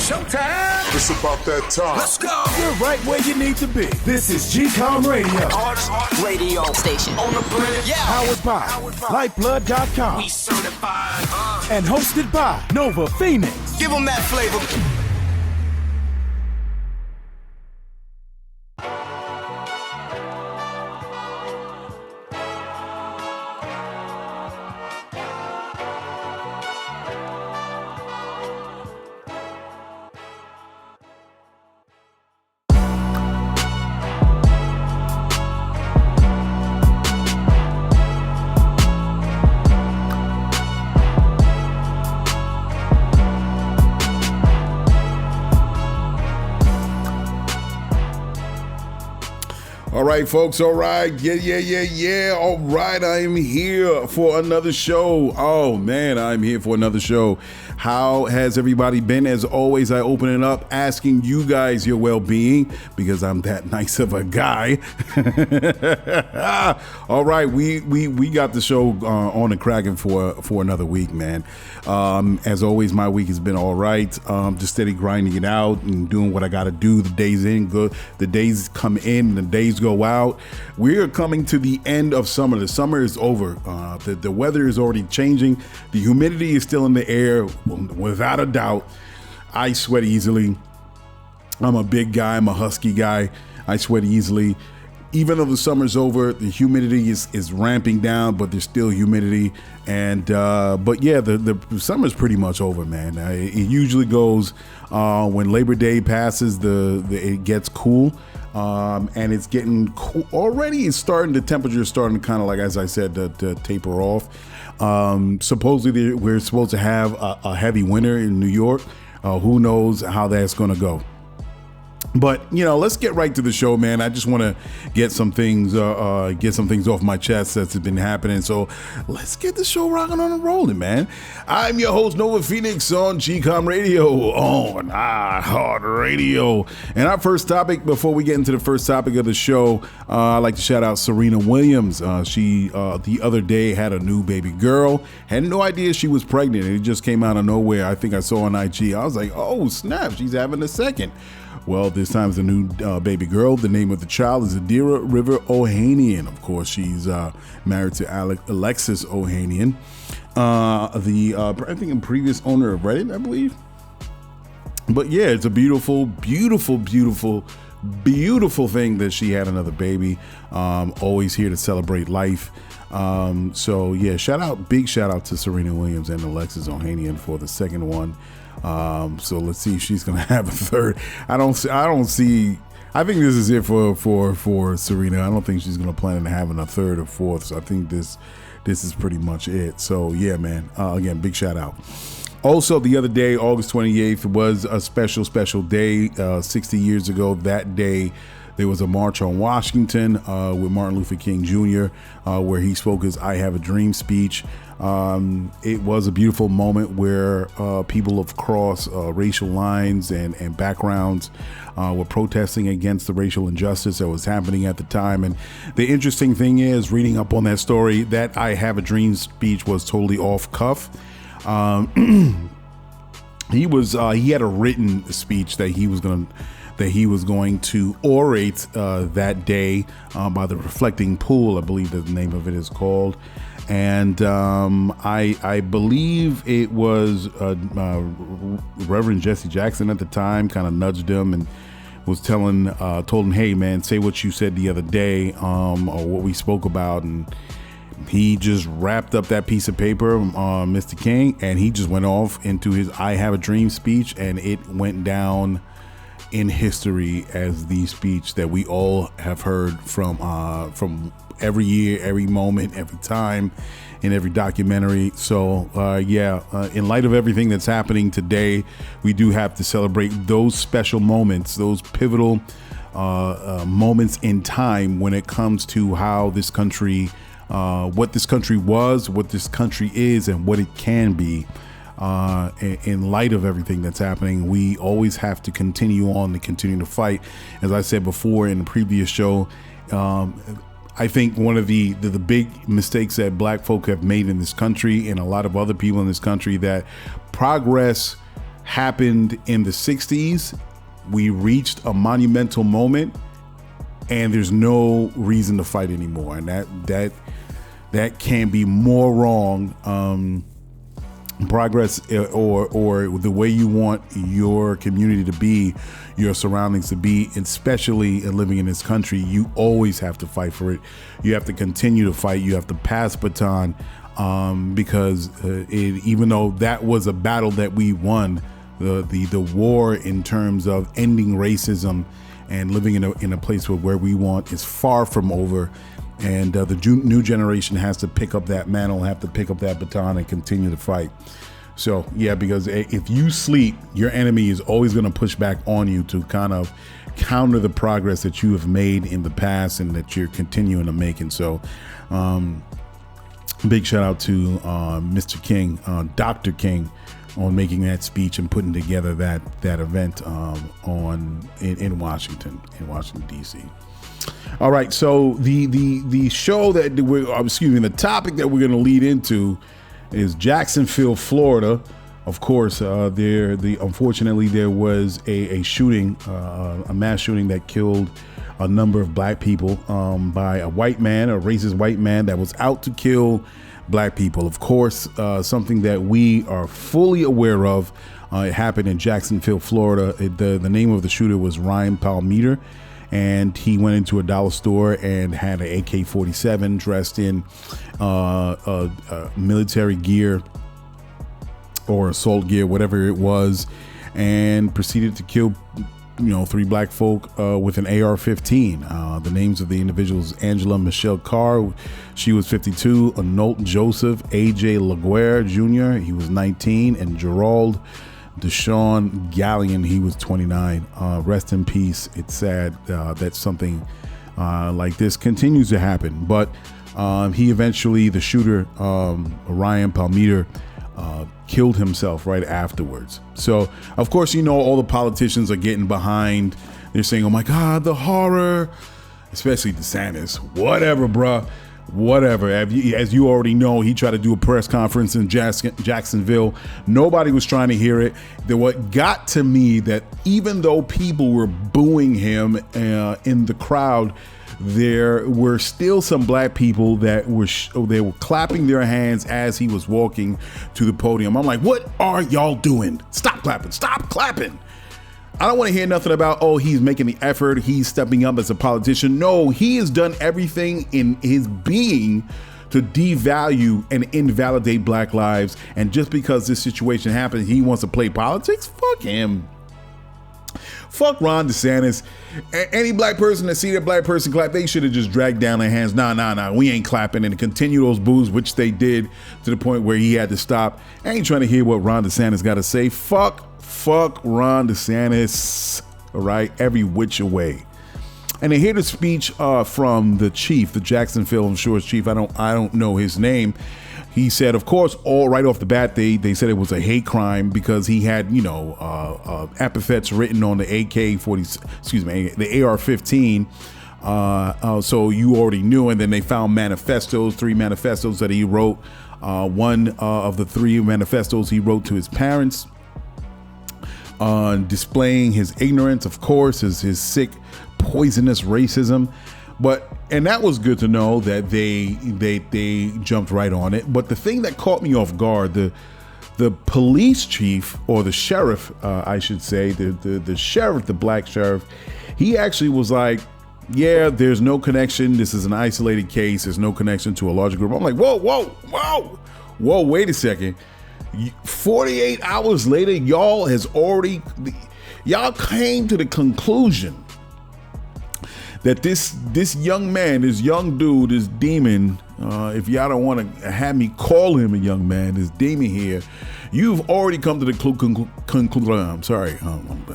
showtime. It's about that time. Let's go. You're right where you need to be. This is GCOM Radio. Hardest radio station on the planet. Yeah. Powered by Lyfeblood.com. We certified. And hosted by Nova Phoenix. Give them that flavor. All right, folks. All right. Yeah. All right. I am here for another show. Oh, man, I'm here for another show. How has everybody been? As always, I open it up asking you guys your well-being because I'm that nice of a guy. All right. We got the show on and cracking for another week, man. As always, my week has been all right. Just steady grinding it out and doing what I got to do. The days in, good. The days come in, the days go out. We are coming to the end of summer. The summer is over. The weather is already changing. The humidity is still in the air, without a doubt. I sweat easily. I'm a big guy. I'm a husky guy. I sweat easily. Even though the summer's over, the humidity is ramping down, but there's still humidity. And but yeah, the summer's pretty much over, man. It usually goes when Labor Day passes. It gets cool, and it's getting cool already. The temperature is starting to kind of, like, as I said, to taper off. Supposedly we're supposed to have a heavy winter in New York. Who knows how that's going to go? But, let's get right to the show, man. I just want to get some things off my chest that's been happening. So let's get the show rocking on and rolling, man. I'm your host, Nova Phoenix, on GCOM Radio, on iHeartRadio. And our first topic, before we get into the first topic of the show, I'd like to shout out Serena Williams. She, the other day, had a new baby girl. Had no idea she was pregnant. It just came out of nowhere. I think I saw on IG. I was like, oh, snap, she's having a second. Well, this time it's a new baby girl. The name of the child is Adira River Ohanian. Of course, she's married to Alexis Ohanian, I think a previous owner of Reddit, I believe. But yeah, it's a beautiful thing that she had another baby. Always here to celebrate life. So yeah, big shout out to Serena Williams and Alexis Ohanian for the second one. So let's see if she's gonna have a third. I don't see. I think this is it for Serena. I don't think she's gonna plan on having a third or fourth. So I think this is pretty much it. So yeah, man. Again, big shout out. Also, the other day, August 28th, was a special day. 60 years ago, that day, there was a march on Washington with Martin Luther King Jr., where he spoke his "I Have a Dream" speech. It was a beautiful moment where people across racial lines and backgrounds were protesting against the racial injustice that was happening at the time. And the interesting thing is, reading up on that story, that "I Have a Dream" speech was totally off cuff. He had a written speech that he was going to orate that day by the Reflecting Pool, I believe the name of it is called. And I believe it was Reverend Jesse Jackson at the time kind of nudged him and was told him, hey man, say what you said the other day, or what we spoke about. And he just wrapped up that piece of paper, Mr. King, and he just went off into his "I Have a Dream" speech, and it went down in history as the speech that we all have heard from every year, every moment, every time, in every documentary. So in light of everything that's happening today, we do have to celebrate those special moments, those pivotal moments in time when it comes to how this country, what this country was, what this country is, and what it can be. In light of everything that's happening, we always have to continue on and continue to fight. As I said before in the previous show, I think one of the big mistakes that black folk have made in this country, and a lot of other people in this country, that progress happened in the 60s. We reached a monumental moment, and there's no reason to fight anymore. And that can't be more wrong. Progress or the way you want your community to be, your surroundings to be, especially living in this country, you always have to fight for it. You have to continue to fight. You have to pass baton, because even though that was a battle that we won, the war in terms of ending racism and living in a place where we want is far from over. And the new generation has to pick up that mantle, have to pick up that baton and continue to fight. So, yeah, because if you sleep, your enemy is always going to push back on you to kind of counter the progress that you have made in the past and that you're continuing to make. And so, big shout out to Mr. King, Dr. King, on making that speech and putting together that event in Washington, D.C. All right, so the show that the topic that we're going to lead into is Jacksonville, Florida. Of course, unfortunately there was a shooting, a mass shooting that killed a number of black people by a white man, a racist white man that was out to kill black people. Of course, something that we are fully aware of. It happened in Jacksonville, Florida. The name of the shooter was Ryan Palmeter. And he went into a dollar store and had an AK-47 dressed in military gear or assault gear, whatever it was, and proceeded to kill, 3 black folk with an AR-15. The names of the individuals: Angela Michelle Carr, she was 52; Anolt Joseph A.J. LaGuerre Jr., he was 19; and Gerald Deshaun Gallion, he was 29. Rest in peace. It's sad that something like this continues to happen. But he eventually, the shooter, Ryan Palmeter, killed himself right afterwards. So, of course, all the politicians are getting behind. They're saying, oh my God, the horror, especially DeSantis. Whatever, bruh. Whatever. As you already know, he tried to do a press conference in Jacksonville. Nobody was trying to hear it. What got to me, that even though people were booing him in the crowd, there were still some black people that were clapping their hands as he was walking to the podium. I'm like, what are y'all doing? Stop clapping. Stop clapping. I don't want to hear nothing about, he's making the effort, he's stepping up as a politician. No, he has done everything in his being to devalue and invalidate black lives. And just because this situation happened, he wants to play politics? Fuck him. Fuck Ron DeSantis. Any black person that see that black person clap, they should have just dragged down their hands. Nah, we ain't clapping, and continue those boos, which they did to the point where he had to stop. I ain't trying to hear what Ron DeSantis got to say. Fuck Ron DeSantis, all right, every which way. And I hear the speech from the chief, the Jacksonville Shores chief. I don't know his name. He said, of course, all right off the bat, they said it was a hate crime because he had, epithets written on the the AR-15. So you already knew. And then they found manifestos, 3 manifestos that he wrote. One of the 3 manifestos he wrote to his parents, displaying his ignorance, of course, his sick, poisonous racism. And that was good to know that they jumped right on it. But the thing that caught me off guard, the police chief, or the sheriff, I should say, the sheriff, the black sheriff, he actually was like, yeah, there's no connection. This is an isolated case. There's no connection to a larger group. I'm like, whoa, wait a second. 48 hours later, y'all came to the conclusion that this young man, this young dude, this demon, if y'all don't want to have me call him a young man, this demon here, you've already come to the conclusion. I'm sorry,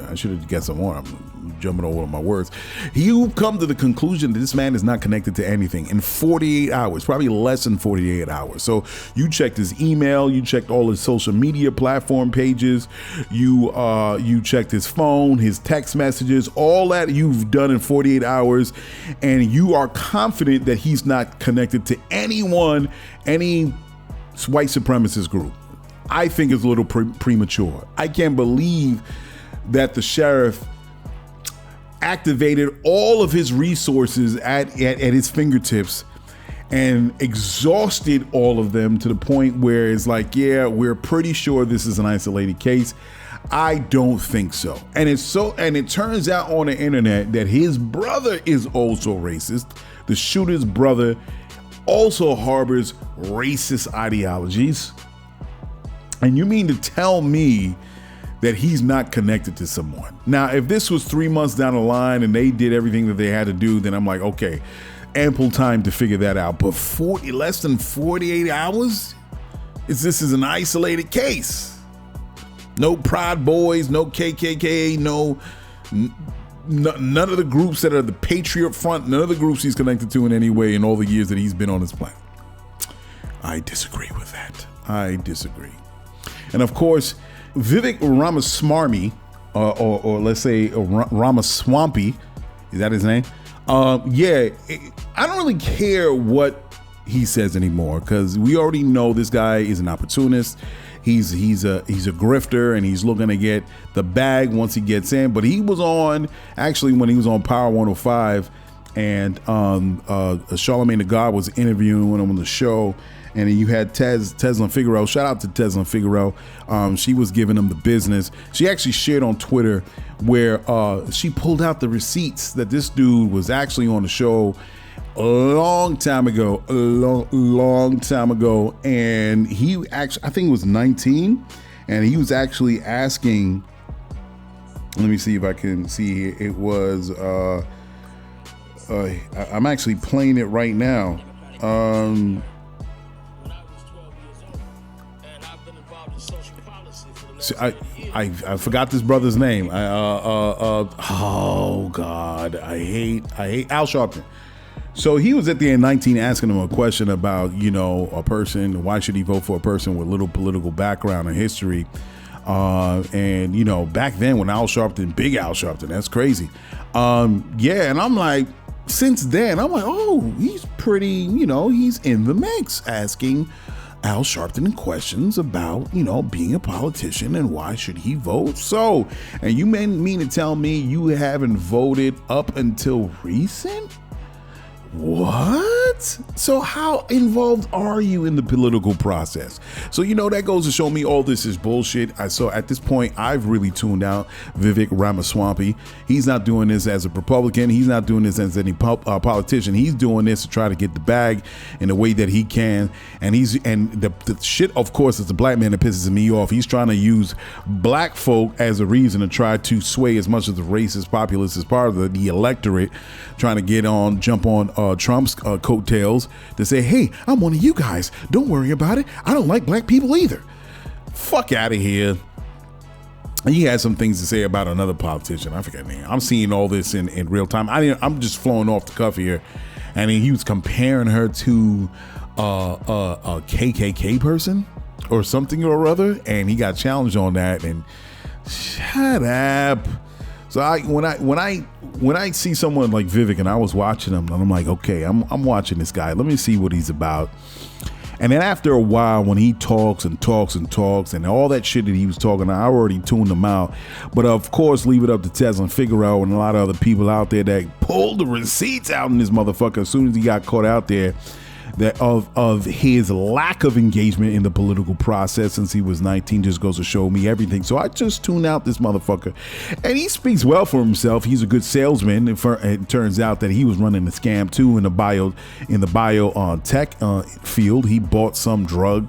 I should have got some more. I'm jumping over my words. You've come to the conclusion that this man is not connected to anything in 48 hours, probably less than 48 hours. So you checked his email, you checked all his social media platform pages, you checked his phone, his text messages, all that you've done in 48 hours, and you are confident that he's not connected to anyone, any white supremacist group. I think is a little premature. I can't believe that the sheriff activated all of his resources at his fingertips and exhausted all of them to the point where it's like, yeah, we're pretty sure this is an isolated case. I don't think so. And it turns out on the internet that his brother is also racist. The shooter's brother also harbors racist ideologies. And you mean to tell me that he's not connected to someone? Now, if this was 3 months down the line and they did everything that they had to do, then I'm like, okay, ample time to figure that out. But less than 48 hours? This is an isolated case. No Proud Boys, no KKK, none of the groups that are the Patriot Front, none of the groups he's connected to in any way in all the years that he's been on this planet. I disagree with that. I disagree. And of course, VivekRamaswamy, or let's say Ramaswamy, is that his name? I don't really care what he says anymore because we already know this guy is an opportunist. He's a grifter and he's looking to get the bag once he gets in. But he was on, actually, when he was on Power 105 and Charlamagne the God was interviewing him on the show. And then you had Tesla Figueroa. Shout out to Tesla Figueroa. She was giving him the business. She actually shared on Twitter where she pulled out the receipts that this dude was actually on the show a long time ago. And he actually, I think it was 19. And he was actually asking, let me see if I can see here. It was, I'm actually playing it right now. So I forgot this brother's name. Oh God, I hate Al Sharpton. So he was at the end 19 asking him a question about, a person, why should he vote for a person with little political background and history? And back then when big Al Sharpton, that's crazy. And I'm like, since then, I'm like, oh, he's pretty, he's in the mix asking Al Sharpton questions about, being a politician and why should he vote. So, and you mean to tell me you haven't voted up until recent? What? So how involved are you in the political process? So, that goes to show me all this is bullshit. So at this point, I've really tuned out VivekRamaswamy. He's not doing this as a Republican. He's not doing this as any politician. He's doing this to try to get the bag in the way that he can. And the shit, of course, is the black man that pisses me off. He's trying to use black folk as a reason to try to sway as much of the racist populace as part of the electorate, trying to jump on Trump's coattails to say, hey, I'm one of you guys. Don't worry about it. I don't like black people either. Fuck out of here. And he had some things to say about another politician. I forget the name. I'm seeing all this in real time. I'm just flowing off the cuff here. And he was comparing her to a KKK person or something or other. And he got challenged on that. And shut up. So when I see someone like Vivek, and I was watching him, and I'm like, okay, I'm watching this guy. Let me see what he's about. And then after a while, when he talks and all that shit that he was talking, I already tuned him out. But of course, leave it up to Tesla Figueroa and a lot of other people out there that pulled the receipts out in this motherfucker as soon as he got caught out there. That of his lack of engagement in the political process since he was 19 just goes to show me everything. So I just tuned out this motherfucker, and he speaks well for himself. He's a good salesman. It turns out that he was running a scam too in the biotech field. He bought some drug.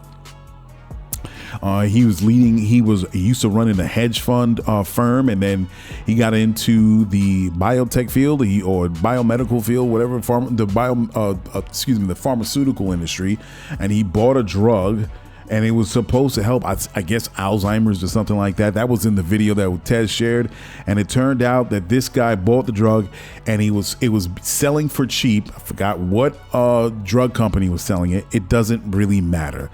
He used to run in a hedge fund firm, and then he got into the biotech field or biomedical field, whatever, the pharmaceutical industry, and he bought a drug, and it was supposed to help, I guess, Alzheimer's or something like that. That was in the video that Tez shared, and it turned out that this guy bought the drug, and it was selling for cheap. I forgot what drug company was selling it. It doesn't really matter.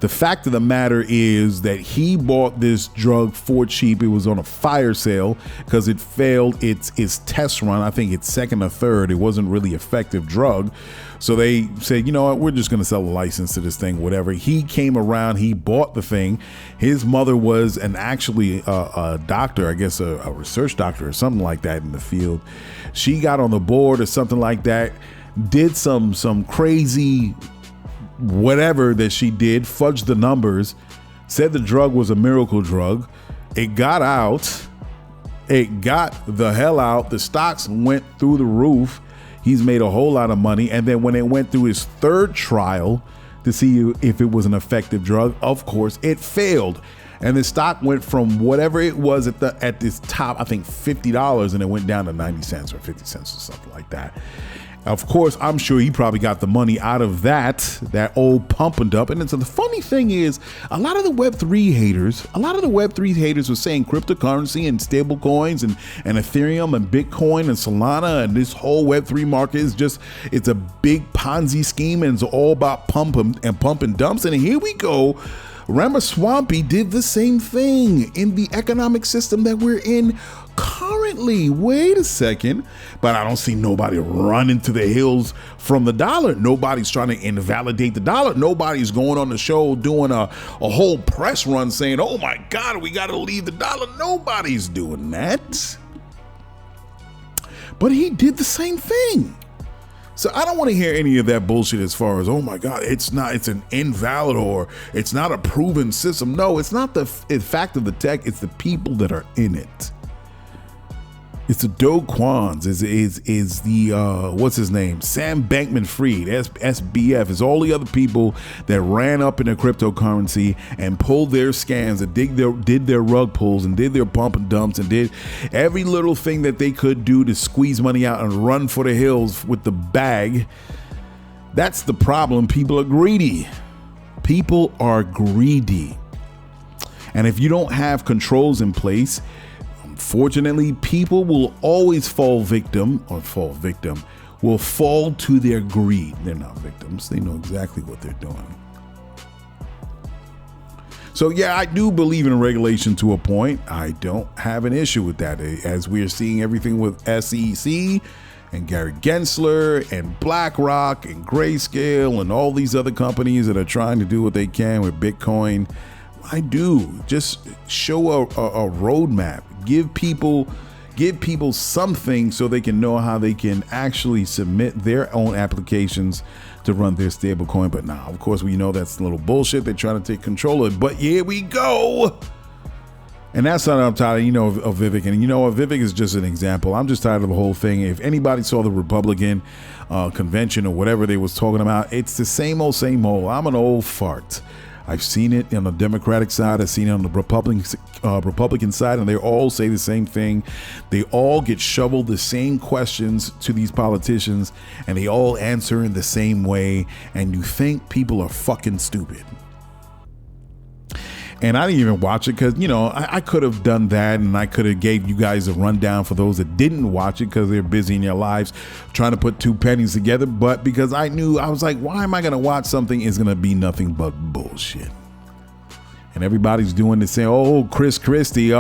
The fact of the matter is that he bought this drug for cheap. It was on a fire sale because it failed its test run. I think it's second or third. It wasn't really effective drug. So they said, you know what, we're just going to sell a license to this thing, whatever. He came around, he bought the thing. His mother was actually a doctor, I guess a research doctor or something like that in the field. She got on the board or something like that, did some crazy whatever that she did, fudged the numbers, said the drug was a miracle drug. It got out. It got the hell out. The stocks went through the roof. He's made a whole lot of money. And then when it went through his third trial to see if it was an effective drug, of course, it failed. And the stock went from whatever it was at this top, I think $50, and it went down to 90 cents or 50 cents or something like that. Of course, I'm sure he probably got the money out of that old pump and dump. And so the funny thing is, a lot of the Web3 haters were saying cryptocurrency and stable coins and Ethereum and Bitcoin and Solana and this whole Web3 market is it's a big Ponzi scheme and it's all about pump and dumps. And here we go. Ramaswamy did the same thing in the economic system that we're in currently. Wait a second. But I don't see nobody running to the hills from the dollar. Nobody's trying to invalidate the dollar. Nobody's going on the show doing a whole press run saying, oh my God, we got to leave the dollar. Nobody's doing that. But he did the same thing. So I don't want to hear any of that bullshit as far as, oh my God, it's an invalid or it's not a proven system. No, it's not the fact of the tech. It's the people that are in it. It's the Do Kwons, is the what's his name, Sam Bankman-Fried, SBF, is all the other people that ran up in the cryptocurrency and pulled their scams and did their rug pulls and did their pump and dumps and did every little thing that they could do to squeeze money out and run for the hills with the bag. That's the problem. People are greedy. People are greedy. And if you don't have controls in place, unfortunately, people will always fall to their greed. They're not victims. They know exactly what they're doing. So yeah, I do believe in regulation to a point. I don't have an issue with that. As we are seeing everything with SEC and Gary Gensler and BlackRock and Grayscale and all these other companies that are trying to do what they can with Bitcoin. I do. Just show a roadmap. Give people something so they can know how they can actually submit their own applications to run their stablecoin. But now, of course, we know that's a little bullshit. They're trying to take control of it. But here we go. And that's what I'm tired of, of Vivek. And you know what? Vivek is just an example. I'm just tired of the whole thing. If anybody saw the Republican convention or whatever they was talking about, it's the same old. I'm an old fart. I've seen it on the Democratic side. I've seen it on the Republican side, and they all say the same thing. They all get shoveled the same questions to these politicians, and they all answer in the same way. And you think people are fucking stupid. And I didn't even watch it because, I could have done that, and I could have gave you guys a rundown for those that didn't watch it because they're busy in their lives trying to put two pennies together. But because I was like, why am I going to watch something is going to be nothing but bullshit? And everybody's doing the same. Oh, Chris Christie. You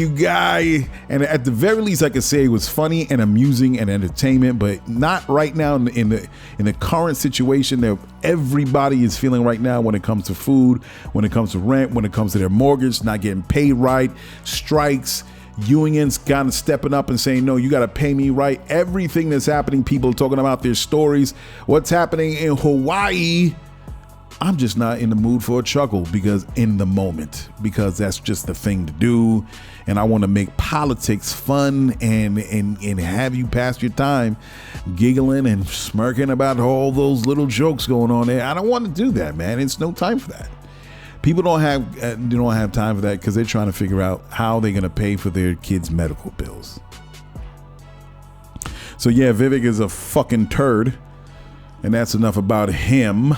guy. And at the very least, I could say it was funny and amusing and entertainment, but not right now in the current situation that everybody is feeling right now when it comes to food, when it comes to rent, when it comes to their mortgage, not getting paid right, strikes, unions kind of stepping up and saying, no, you got to pay me right. Everything that's happening, people talking about their stories, what's happening in Hawaii. I'm just not in the mood for a chuckle because that's just the thing to do. And I want to make politics fun and have you pass your time giggling and smirking about all those little jokes going on there. I don't want to do that, man. It's no time for that. People don't have time for that because they're trying to figure out how they're going to pay for their kids' medical bills. So yeah, Vivek is a fucking turd, and that's enough about him.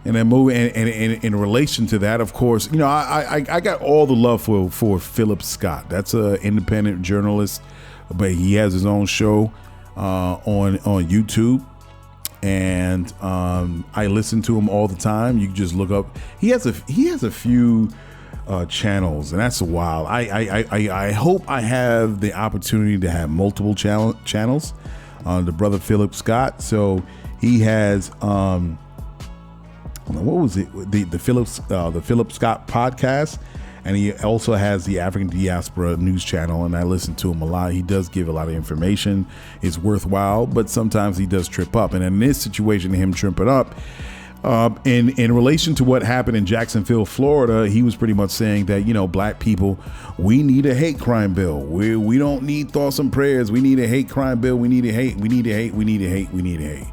And then in relation to that, of course, I got all the love for Philip Scott. That's an independent journalist, but he has his own show on YouTube. and I listen to him all the time. You can just look up. He has a few channels, and that's wild. I hope I have the opportunity to have multiple channels. The brother Philip Scott. So he has what was it? The Philip Scott podcast, and he also has the African Diaspora News Channel, and I listen to him a lot. He does give a lot of information. It's worthwhile, but sometimes he does trip up. And in this situation, him tripping up, in relation to what happened in Jacksonville, Florida, he was pretty much saying that, you know, black people, we need a hate crime bill. We don't need thoughts and prayers. We need a hate crime bill. We need a hate. We need a hate. We need a hate. We need a hate.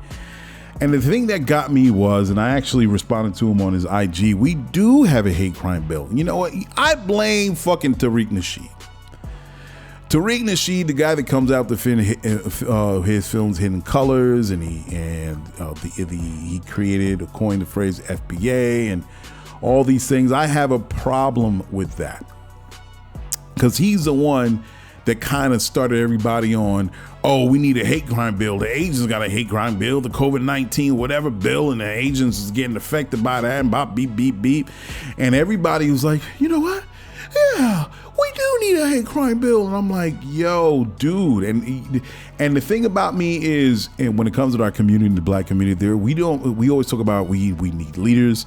And the thing that got me was, and I actually responded to him on his IG, we do have a hate crime bill. You know what? I blame fucking Tariq Nasheed. Tariq Nasheed, the guy that comes out to his films Hidden Colors, and he coined the phrase FBA and all these things. I have a problem with that because he's the one that kind of started everybody on, oh, we need a hate crime bill. The agents got a hate crime bill, the COVID-19 whatever bill, and the agents is getting affected by that, and bop, beep, beep, beep. And everybody was like, you know what? Yeah, we do need a hate crime bill. And I'm like, yo, dude. And the thing about me is, and when it comes to our community, the black community, we always talk about we need leaders.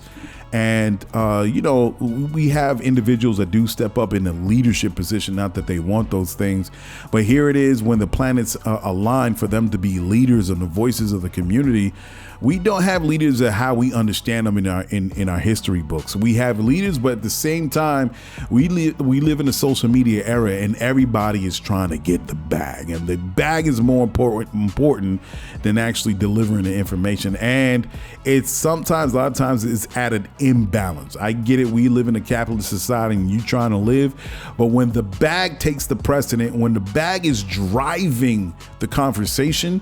And, you know, we have individuals that do step up in the leadership position, not that they want those things. But here it is, when the planets align for them to be leaders and the voices of the community. We don't have leaders at how we understand them in our history books. We have leaders, but at the same time, we live in a social media era, and everybody is trying to get the bag, and the bag is more important than actually delivering the information. And it's a lot of times it's at an imbalance. I get it. We live in a capitalist society, and you're trying to live, but when the bag takes the precedent, when the bag is driving the conversation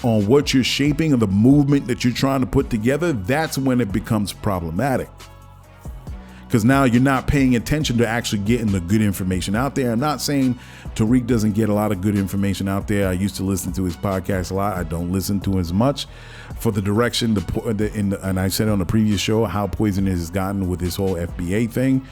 on what you're shaping and the movement that you're trying to put together, that's when it becomes problematic. Because now you're not paying attention to actually getting the good information out there. I'm not saying Tariq doesn't get a lot of good information out there. I used to listen to his podcast a lot. I don't listen to as much for the direction, and I said on the previous show how poisonous it has gotten with this whole FBA thing.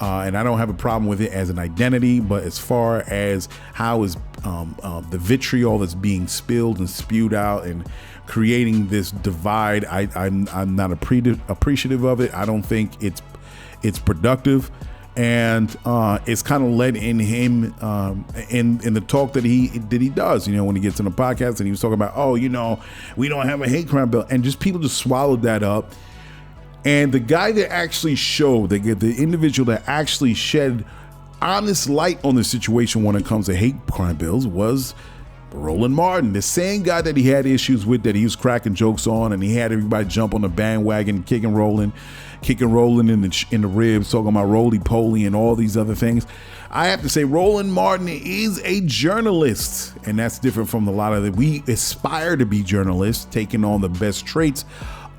And I don't have a problem with it as an identity, but as far as how is the vitriol that's being spilled and spewed out and creating this divide, I'm not appreciative of it. I don't think it's productive, and it's kind of led in him in the talk that he does. You know, when he gets in a podcast and he was talking about, oh, you know, we don't have a hate crime bill, and just people just swallowed that up. And the guy that actually showed, the individual that actually shed honest light on the situation when it comes to hate crime bills was Roland Martin, the same guy that he had issues with, that he was cracking jokes on, and he had everybody jump on the bandwagon, kicking Roland in the ribs, talking about roly-poly and all these other things. I have to say, Roland Martin is a journalist, and that's different from a lot of we aspire to be journalists, taking on the best traits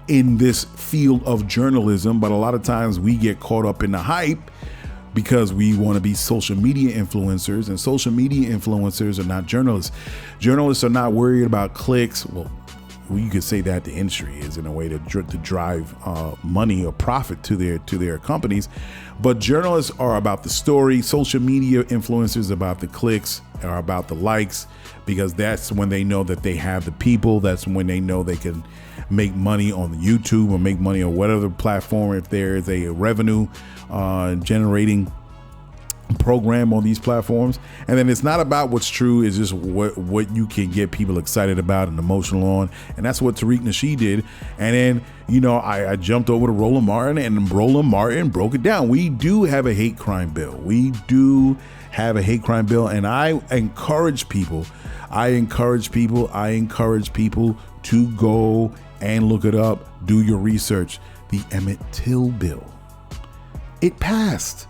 in this field of journalism, but a lot of times we get caught up in the hype because we want to be social media influencers, and social media influencers are not journalists. Journalists are not worried about clicks. Well, you could say that the industry is, in a way, to drive money or profit to their companies, but journalists are about the story. Social media influencers about the clicks, are about the likes, because that's when they know that they have the people. That's when they know they can make money on YouTube or make money on whatever platform, if there is a revenue generating program on these platforms. And then it's not about what's true, it's just what you can get people excited about and emotional on. And that's what Tariq Nasheed did. And then, you know, I jumped over to Roland Martin, and Roland Martin broke it down. We do have a hate crime bill. We do have a hate crime bill. And I encourage people to go and look it up, do your research. The Emmett Till bill, it passed.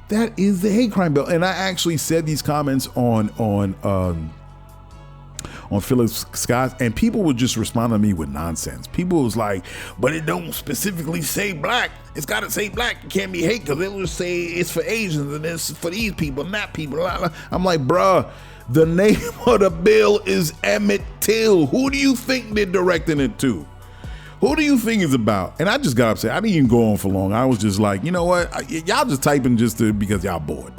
That is the hate crime bill. And I actually said these comments on on Philip Scott, and people would just respond to me with nonsense. People was like, but it don't specifically say black. It's got to say black. It can't be hate because it'll just say it's for Asians and it's for these people and that people. Blah, blah. I'm like, bruh, the name of the bill is Emmett Till. Who do you think they're directing it to? Who do you think it's about? And I just got upset. I didn't even go on for long. I was just like, you know what? Y'all just typing because y'all bored.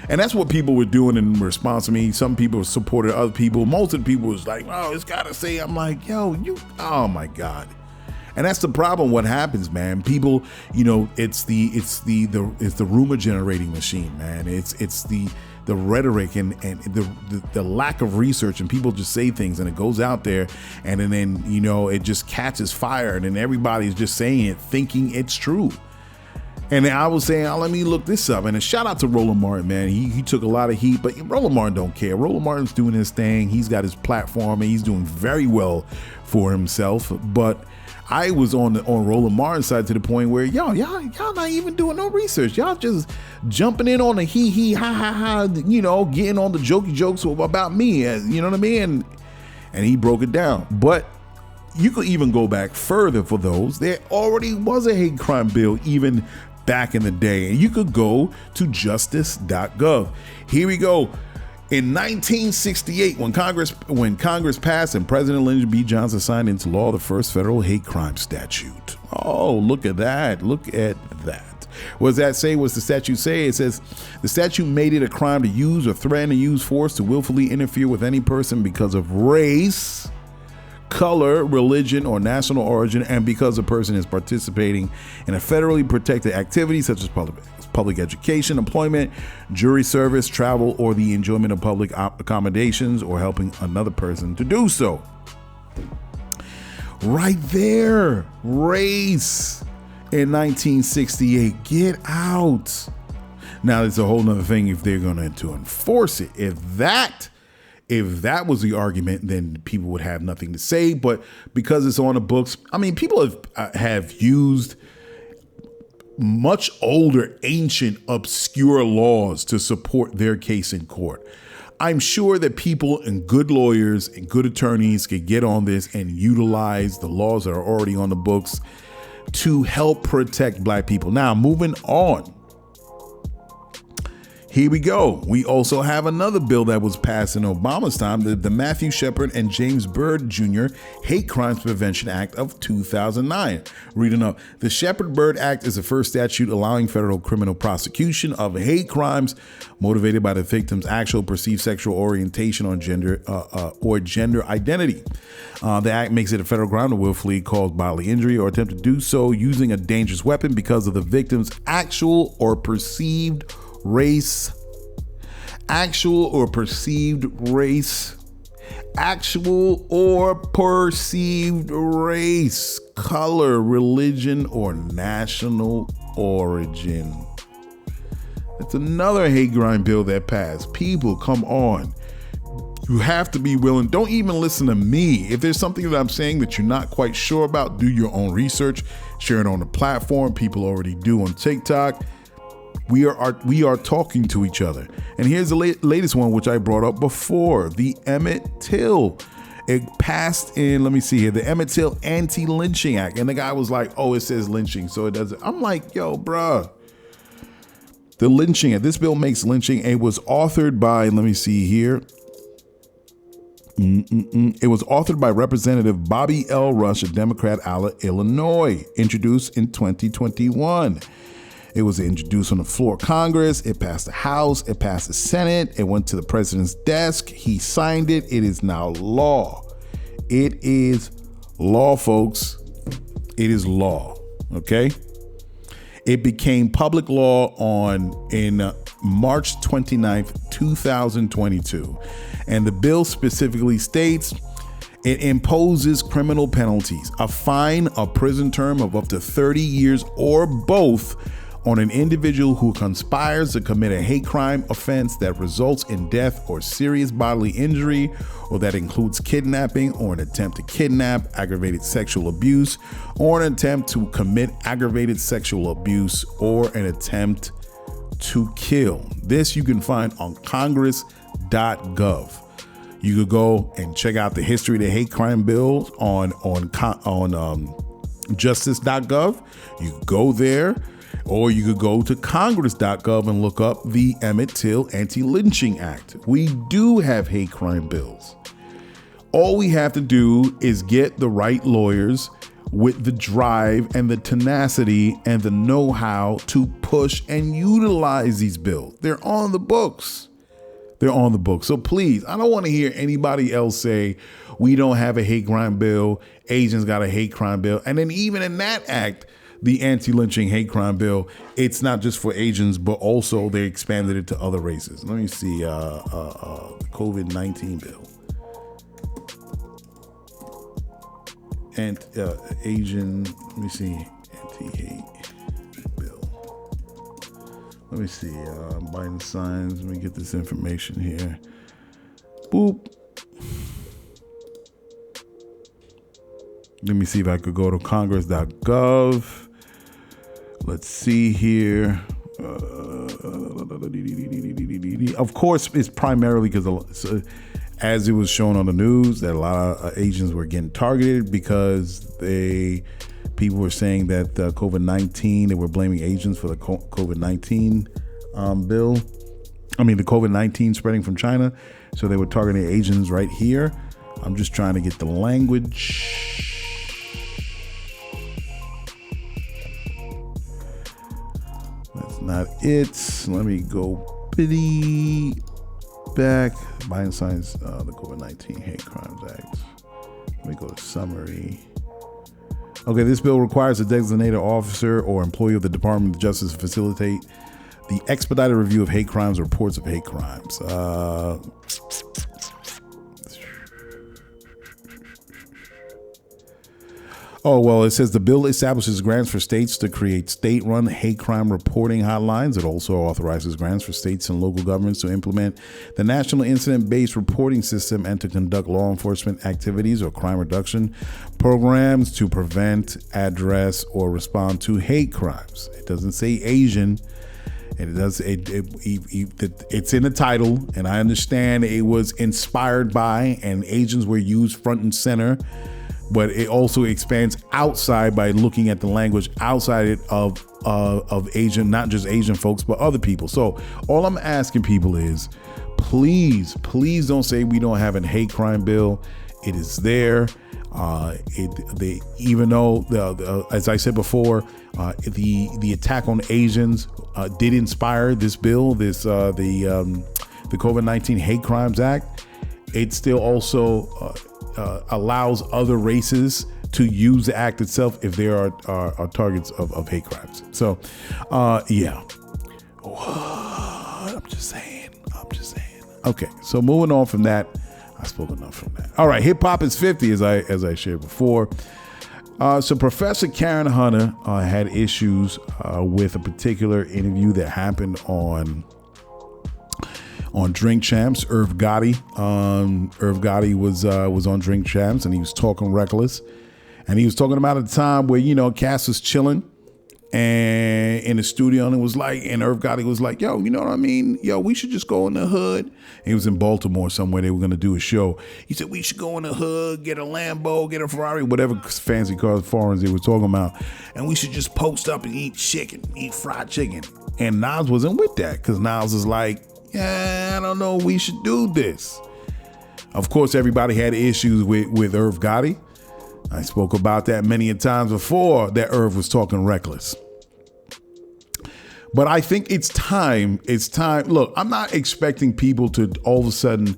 And that's what people were doing in response to me. Some people supported other people. Most of the people was like, oh, it's got to say. I'm like, yo, oh my God. And that's the problem. What happens, man? People, it's the rumor generating machine, man. It's the rhetoric and the lack of research, and people just say things and it goes out there and then it just catches fire and then everybody's just saying it thinking it's true. And I was saying, let me look this up. And a shout out to Roland Martin, man. He took a lot of heat, but Roland Martin don't care. Roland Martin's doing his thing. He's got his platform and he's doing very well for himself. But I was on Roland Martin's side to the point where y'all not even doing no research. Y'all just jumping in on the he ha ha ha, getting on the jokey jokes about me, you know what I mean? And he broke it down. But you could even go back further for those. There already was a hate crime bill even back in the day, and you could go to justice.gov. Here we go. In 1968, when Congress passed and President Lyndon B. Johnson signed into law the first federal hate crime statute. Oh, look at that. Look at that. What does that say? What's the statute say? It says the statute made it a crime to use or threaten to use force to willfully interfere with any person because of race, color, religion, or national origin, and because a person is participating in a federally protected activity such as public education, employment, jury service, travel, or the enjoyment of public accommodations, or helping another person to do so. Right there, race in 1968. Get out. Now, it's a whole nother thing if they're going to enforce it. If that was the argument, then people would have nothing to say. But because it's on the books, I mean, people have used much older, ancient, obscure laws to support their case in court. I'm sure that people and good lawyers and good attorneys could get on this and utilize the laws that are already on the books to help protect black people. Now, moving on. Here we go. We also have another bill that was passed in Obama's time, the Matthew Shepard and James Byrd Jr. Hate Crimes Prevention Act of 2009. Reading up, the Shepard-Byrd Act is the first statute allowing federal criminal prosecution of hate crimes motivated by the victim's actual perceived sexual orientation or gender identity. The act makes it a federal crime to willfully cause bodily injury or attempt to do so using a dangerous weapon because of the victim's actual or perceived race, actual or perceived race, color, religion, or national origin. That's another hate crime bill that passed. People, come on. You have to be willing. Don't even listen to me. If there's something that I'm saying that you're not quite sure about, do your own research, share it on the platform. People already do on TikTok. We are talking to each other. And here's the latest one, which I brought up before, the Emmett Till. It passed in, let me see here, the Emmett Till Anti-Lynching Act. And the guy was like, oh, it says lynching, so it doesn't. I'm like, yo, bruh. The lynching act, this bill makes lynching. It was authored by, let me see here. It was authored by Representative Bobby L. Rush, a Democrat out of Illinois, introduced in 2021. It was introduced on the floor of Congress. It passed the House. It passed the Senate. It went to the president's desk. He signed it. It is now law. It is law, folks. It is law. Okay. It became public law in March 29th, 2022. And the bill specifically states it imposes criminal penalties, a fine, a prison term of up to 30 years or both on an individual who conspires to commit a hate crime offense that results in death or serious bodily injury, or that includes kidnapping or an attempt to kidnap, aggravated sexual abuse, or an attempt to commit aggravated sexual abuse, or an attempt to kill. This you can find on congress.gov. You could go and check out the history of the hate crime bills on justice.gov. You could go there, or you could go to congress.gov and look up the Emmett Till Anti-Lynching Act. We do have hate crime bills. All we have to do is get the right lawyers with the drive and the tenacity and the know-how to push and utilize these bills. They're on the books. They're on the books. So please, I don't want to hear anybody else say we don't have a hate crime bill. Asians got a hate crime bill. And then even in that act, the anti-lynching hate crime bill, it's not just for Asians, but also they expanded it to other races. Let me see, the COVID-19 bill. And Asian, let me see, anti-hate bill. Let me see, Biden signs. Let me get this information here. Boop. Let me see if I could go to congress.gov. Let's see here. Of course, it's primarily because as it was shown on the news that a lot of Asians were getting targeted because people were saying that COVID-19, they were blaming Asians for the COVID-19 bill. I mean, the COVID-19 spreading from China. So they were targeting Asians right here. I'm just trying to get the language. That's not it. Let me go back. Biden signs the COVID-19 Hate Crimes Act. Let me go to summary. Okay, this bill requires a designated officer or employee of the Department of Justice to facilitate the expedited review of hate crimes or reports of hate crimes. Oh, well, it says the bill establishes grants for states to create state-run hate crime reporting hotlines. It also authorizes grants for states and local governments to implement the National Incident-Based Reporting System and to conduct law enforcement activities or crime reduction programs to prevent, address, or respond to hate crimes. It doesn't say Asian. And it's in the title, and I understand it was inspired by, and Asians were used front and center. But it also expands outside by looking at the language outside of Asian, not just Asian folks, but other people. So all I'm asking people is, please don't say we don't have a hate crime bill. It is there. Even though as I said before, the attack on Asians did inspire this bill, the COVID-19 Hate Crimes Act. It still also allows other races to use the act itself if there are targets of hate crimes. So, yeah. What? I'm just saying. Okay, so moving on from that, I spoke enough from that. All right, hip hop is 50, as I shared before. So Professor Karen Hunter had issues with a particular interview that happened on Drink Champs. Irv Gotti was on Drink Champs, and he was talking reckless, and he was talking about a time where Cass was chilling and in the studio, and it was like, and Irv Gotti was like, yo, you know what I mean? Yo, we should just go in the hood. He was in Baltimore somewhere. They were going to do a show. He said, we should go in the hood, get a Lambo, get a Ferrari, whatever fancy cars, foreigns they were talking about. And we should just post up and eat fried chicken. And Nas wasn't with that, because Nas was like, yeah, I don't know, we should do this. Of course, everybody had issues with Irv Gotti. I spoke about that many a times before, that Irv was talking reckless. But I think it's time. Look, I'm not expecting people to all of a sudden,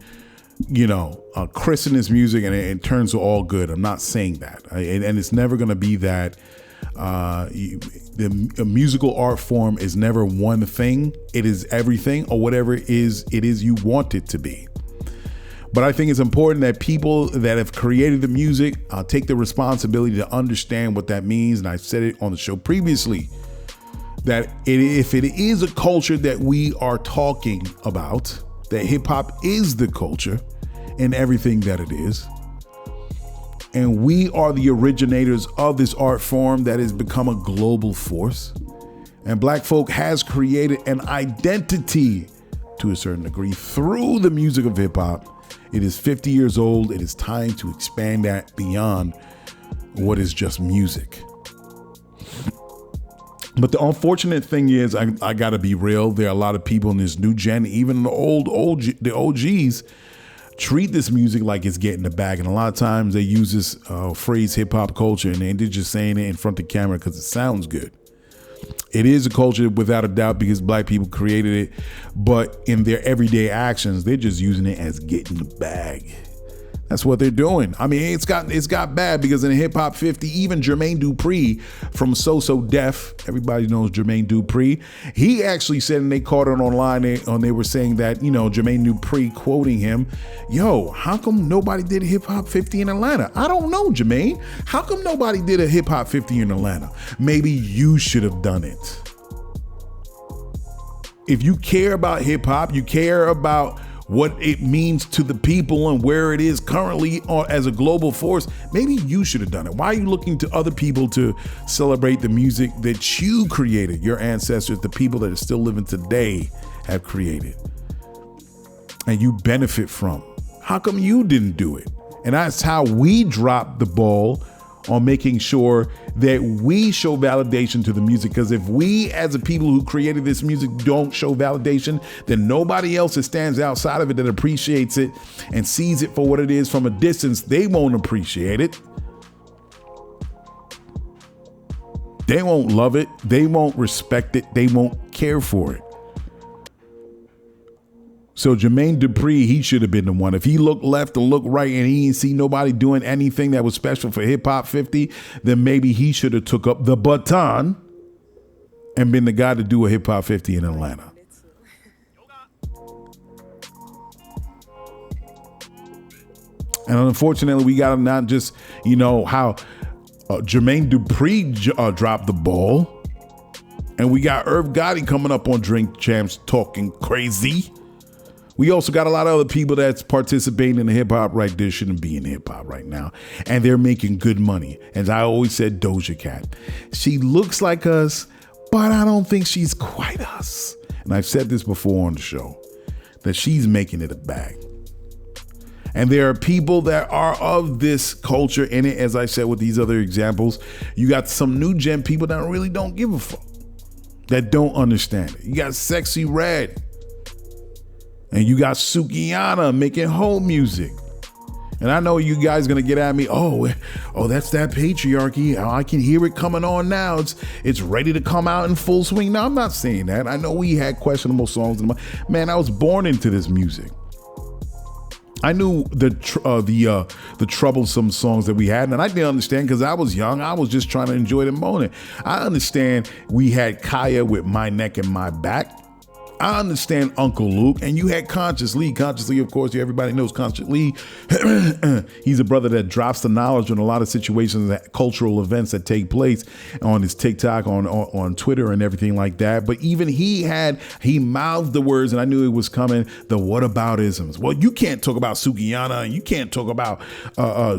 christen his music and it turns to all good. I'm not saying that. And it's never going to be that. The musical art form is never one thing. It is everything, or whatever it is you want it to be. But I think it's important that people that have created the music take the responsibility to understand what that means. And I said it on the show previously, that if it is a culture that we are talking about, that hip hop is the culture and everything that it is. And we are the originators of this art form that has become a global force. And Black folk has created an identity to a certain degree through the music of hip hop. It is 50 years old. It is time to expand that beyond what is just music. But the unfortunate thing is, I got to be real. There are a lot of people in this new gen, even the OGs, treat this music like it's getting the bag. And a lot of times they use this phrase hip hop culture, and they're just saying it in front of the camera because it sounds good. It is a culture without a doubt because black people created it. But in their everyday actions, they're just using it as getting the bag. That's what they're doing. I mean, it's got bad because in Hip Hop 50, even Jermaine Dupri from So Def, everybody knows Jermaine Dupri. He actually said, and they caught it online, they were saying that, Jermaine Dupri quoting him, yo, how come nobody did a Hip Hop 50 in Atlanta? I don't know, Jermaine. How come nobody did a Hip Hop 50 in Atlanta? Maybe you should have done it. If you care about hip hop, you care about what it means to the people and where it is currently as a global force, maybe you should have done it. Why are you looking to other people to celebrate the music that you created, your ancestors, the people that are still living today have created and you benefit from? How come you didn't do it? And that's how we dropped the ball on making sure that we show validation to the music. Because if we, as a people who created this music, don't show validation, then nobody else that stands outside of it that appreciates it and sees it for what it is from a distance, they won't appreciate it. They won't love it. They won't respect it. They won't care for it. So Jermaine Dupri, he should have been the one. If he looked left or looked right and he didn't see nobody doing anything that was special for Hip Hop 50, then maybe he should have took up the baton and been the guy to do a Hip Hop 50 in Atlanta. And unfortunately, we got to not just, how Jermaine Dupri dropped the ball. And we got Irv Gotti coming up on Drink Champs talking crazy. We also got a lot of other people that's participating in the hip hop right there shouldn't be in hip hop right now. And they're making good money. As I always said, Doja Cat. She looks like us, but I don't think she's quite us. And I've said this before on the show, that she's making it a bag. And there are people that are of this culture in it, as I said with these other examples. You got some new gen people that really don't give a fuck, that don't understand it. You got Sexy Red. And you got Sukiyana making whole music. And I know you guys gonna get at me, oh, that's that patriarchy. I can hear it coming on now. It's ready to come out in full swing. No, I'm not saying that. I know we had questionable songs. Man, I was born into this music. I knew the troublesome songs that we had, and I didn't understand because I was young. I was just trying to enjoy the moment. I understand we had Kaya with My Neck and My Back. I understand Uncle Luke, and you had Conscious Lee. Conscious Lee, of course, everybody knows Conscious Lee. He's a brother that drops the knowledge on a lot of situations, that cultural events that take place on his TikTok, on Twitter and everything like that. But even he mouthed the words, and I knew it was coming, the whataboutisms. Well, you can't talk about Sukiyana, and you can't talk about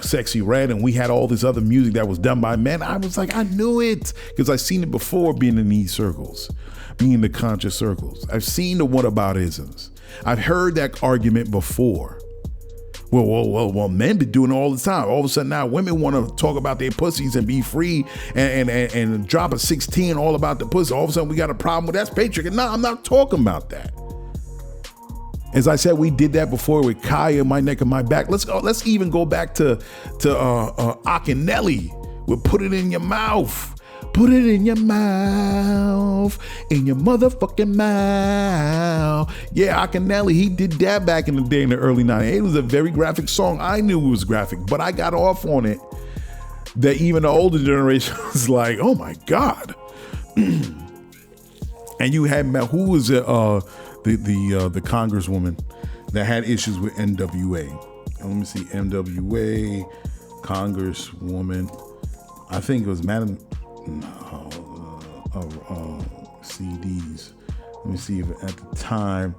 Sexy Red, and we had all this other music that was done by men. I was like, I knew it, because I've seen it before being in these circles. Being the conscious circles. I've seen the whataboutisms. I've heard that argument before. Well, men be doing it all the time. All of a sudden now women want to talk about their pussies and be free and drop a 16 all about the pussy. All of a sudden we got a problem with that patriarchy. No, I'm not talking about that. As I said, we did that before with Kaya, My Neck and My Back. Let's even go back to Akinelli with Put It In Your Mouth. Put it in your mouth, in your motherfucking mouth. Yeah, Akinelli, he did that back in the day in the early 90s. It was a very graphic song. I knew it was graphic, but I got off on it that even the older generation was like, oh my God. And you had, who was the congresswoman that had issues with NWA? Let me see, NWA, congresswoman. I think it was Madam... CDs. Let me see if at the time,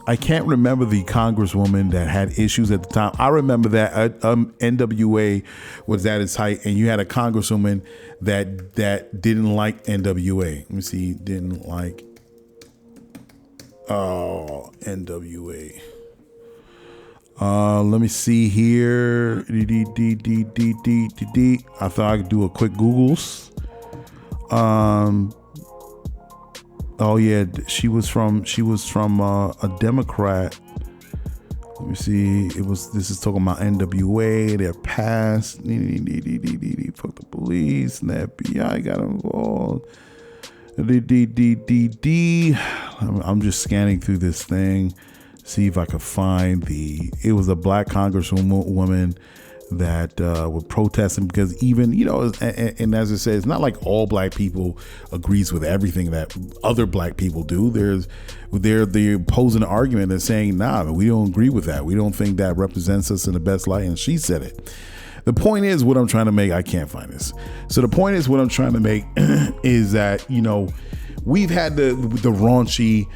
I can't remember the congresswoman that had issues at the time. I remember that NWA was at its height, and you had a congresswoman that didn't like NWA. Let me see, didn't like Oh, NWA. Let me see here. I thought I could do a quick Googles. Oh yeah, she was from a Democrat. Let me see. This is talking about NWA, their past. Fuck the police and the FBI got involved. I'm just scanning through this thing, see if I could find it was a black congresswoman that were protesting because even, and as I said, it's not like all black people agrees with everything that other black people do. They're posing an argument and saying, nah, we don't agree with that. We don't think that represents us in the best light. And she said it. The point is what I'm trying to make. I can't find this. So the point is what I'm trying to make is that, we've had the raunchy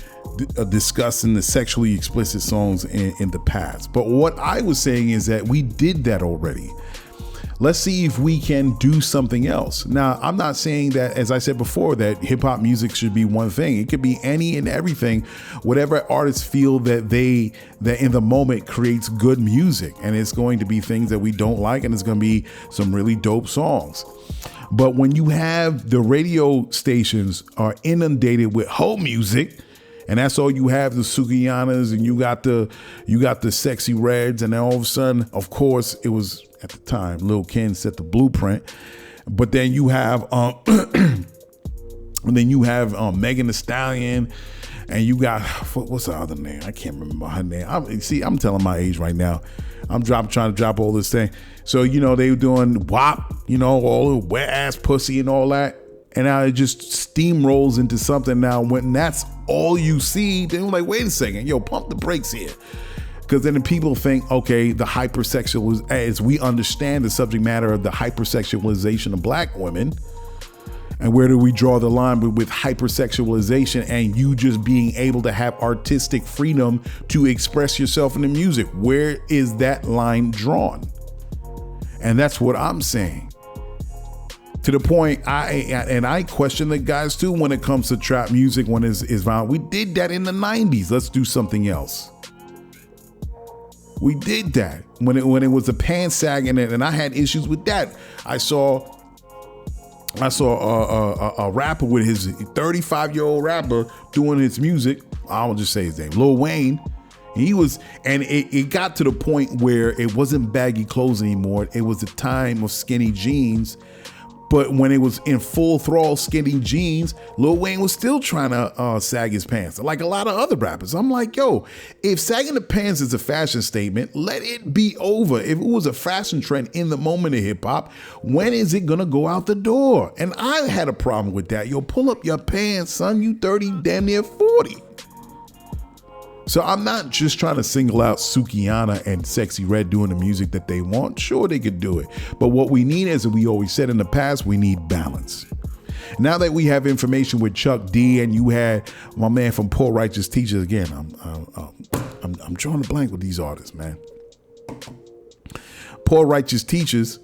discussing the sexually explicit songs in the past. But what I was saying is that we did that already. Let's see if we can do something else. Now, I'm not saying that, as I said before, that hip hop music should be one thing. It could be any and everything, whatever artists feel that in the moment creates good music. And it's going to be things that we don't like, and it's going to be some really dope songs. But when you have the radio stations are inundated with hoe music, and that's all you have, the Sukianas, and you got the Sexy Reds, and then all of a sudden, of course, it was at the time Lil' Kim set the blueprint. But then you have Megan Thee Stallion, and you got what's the other name? I can't remember her name. I'm telling my age right now. I'm trying to drop all this thing. So they were doing WAP, all the wet ass pussy and all that. And now it just steamrolls into something now when that's all you see. They're like, wait a second, pump the brakes here. Because then the people think, okay, the hypersexual, as we understand the subject matter of the hypersexualization of black women, and where do we draw the line with hypersexualization and you just being able to have artistic freedom to express yourself in the music? Where is that line drawn? And that's what I'm saying. To the point, I question the guys too when it comes to trap music, when it's violent. We did that in the 90s. Let's do something else. We did that when it was a pants sagging, and I had issues with that. I saw a rapper with his 35-year-old rapper doing his music. I won't just say his name, Lil Wayne. It got to the point where it wasn't baggy clothes anymore. It was a time of skinny jeans. But when it was in full thrall skinny jeans, Lil Wayne was still trying to sag his pants, like a lot of other rappers. I'm like, if sagging the pants is a fashion statement, let it be over. If it was a fashion trend in the moment of hip hop, when is it gonna go out the door? And I had a problem with that. Pull up your pants, son. You 30, damn near 40. So I'm not just trying to single out Sukiana and Sexy Red doing the music that they want. Sure, they could do it. But what we need, as we always said in the past, we need balance. Now that we have information with Chuck D, and you had my man from Poor Righteous Teachers, again, I'm drawing a blank with these artists, man. Poor Righteous Teachers.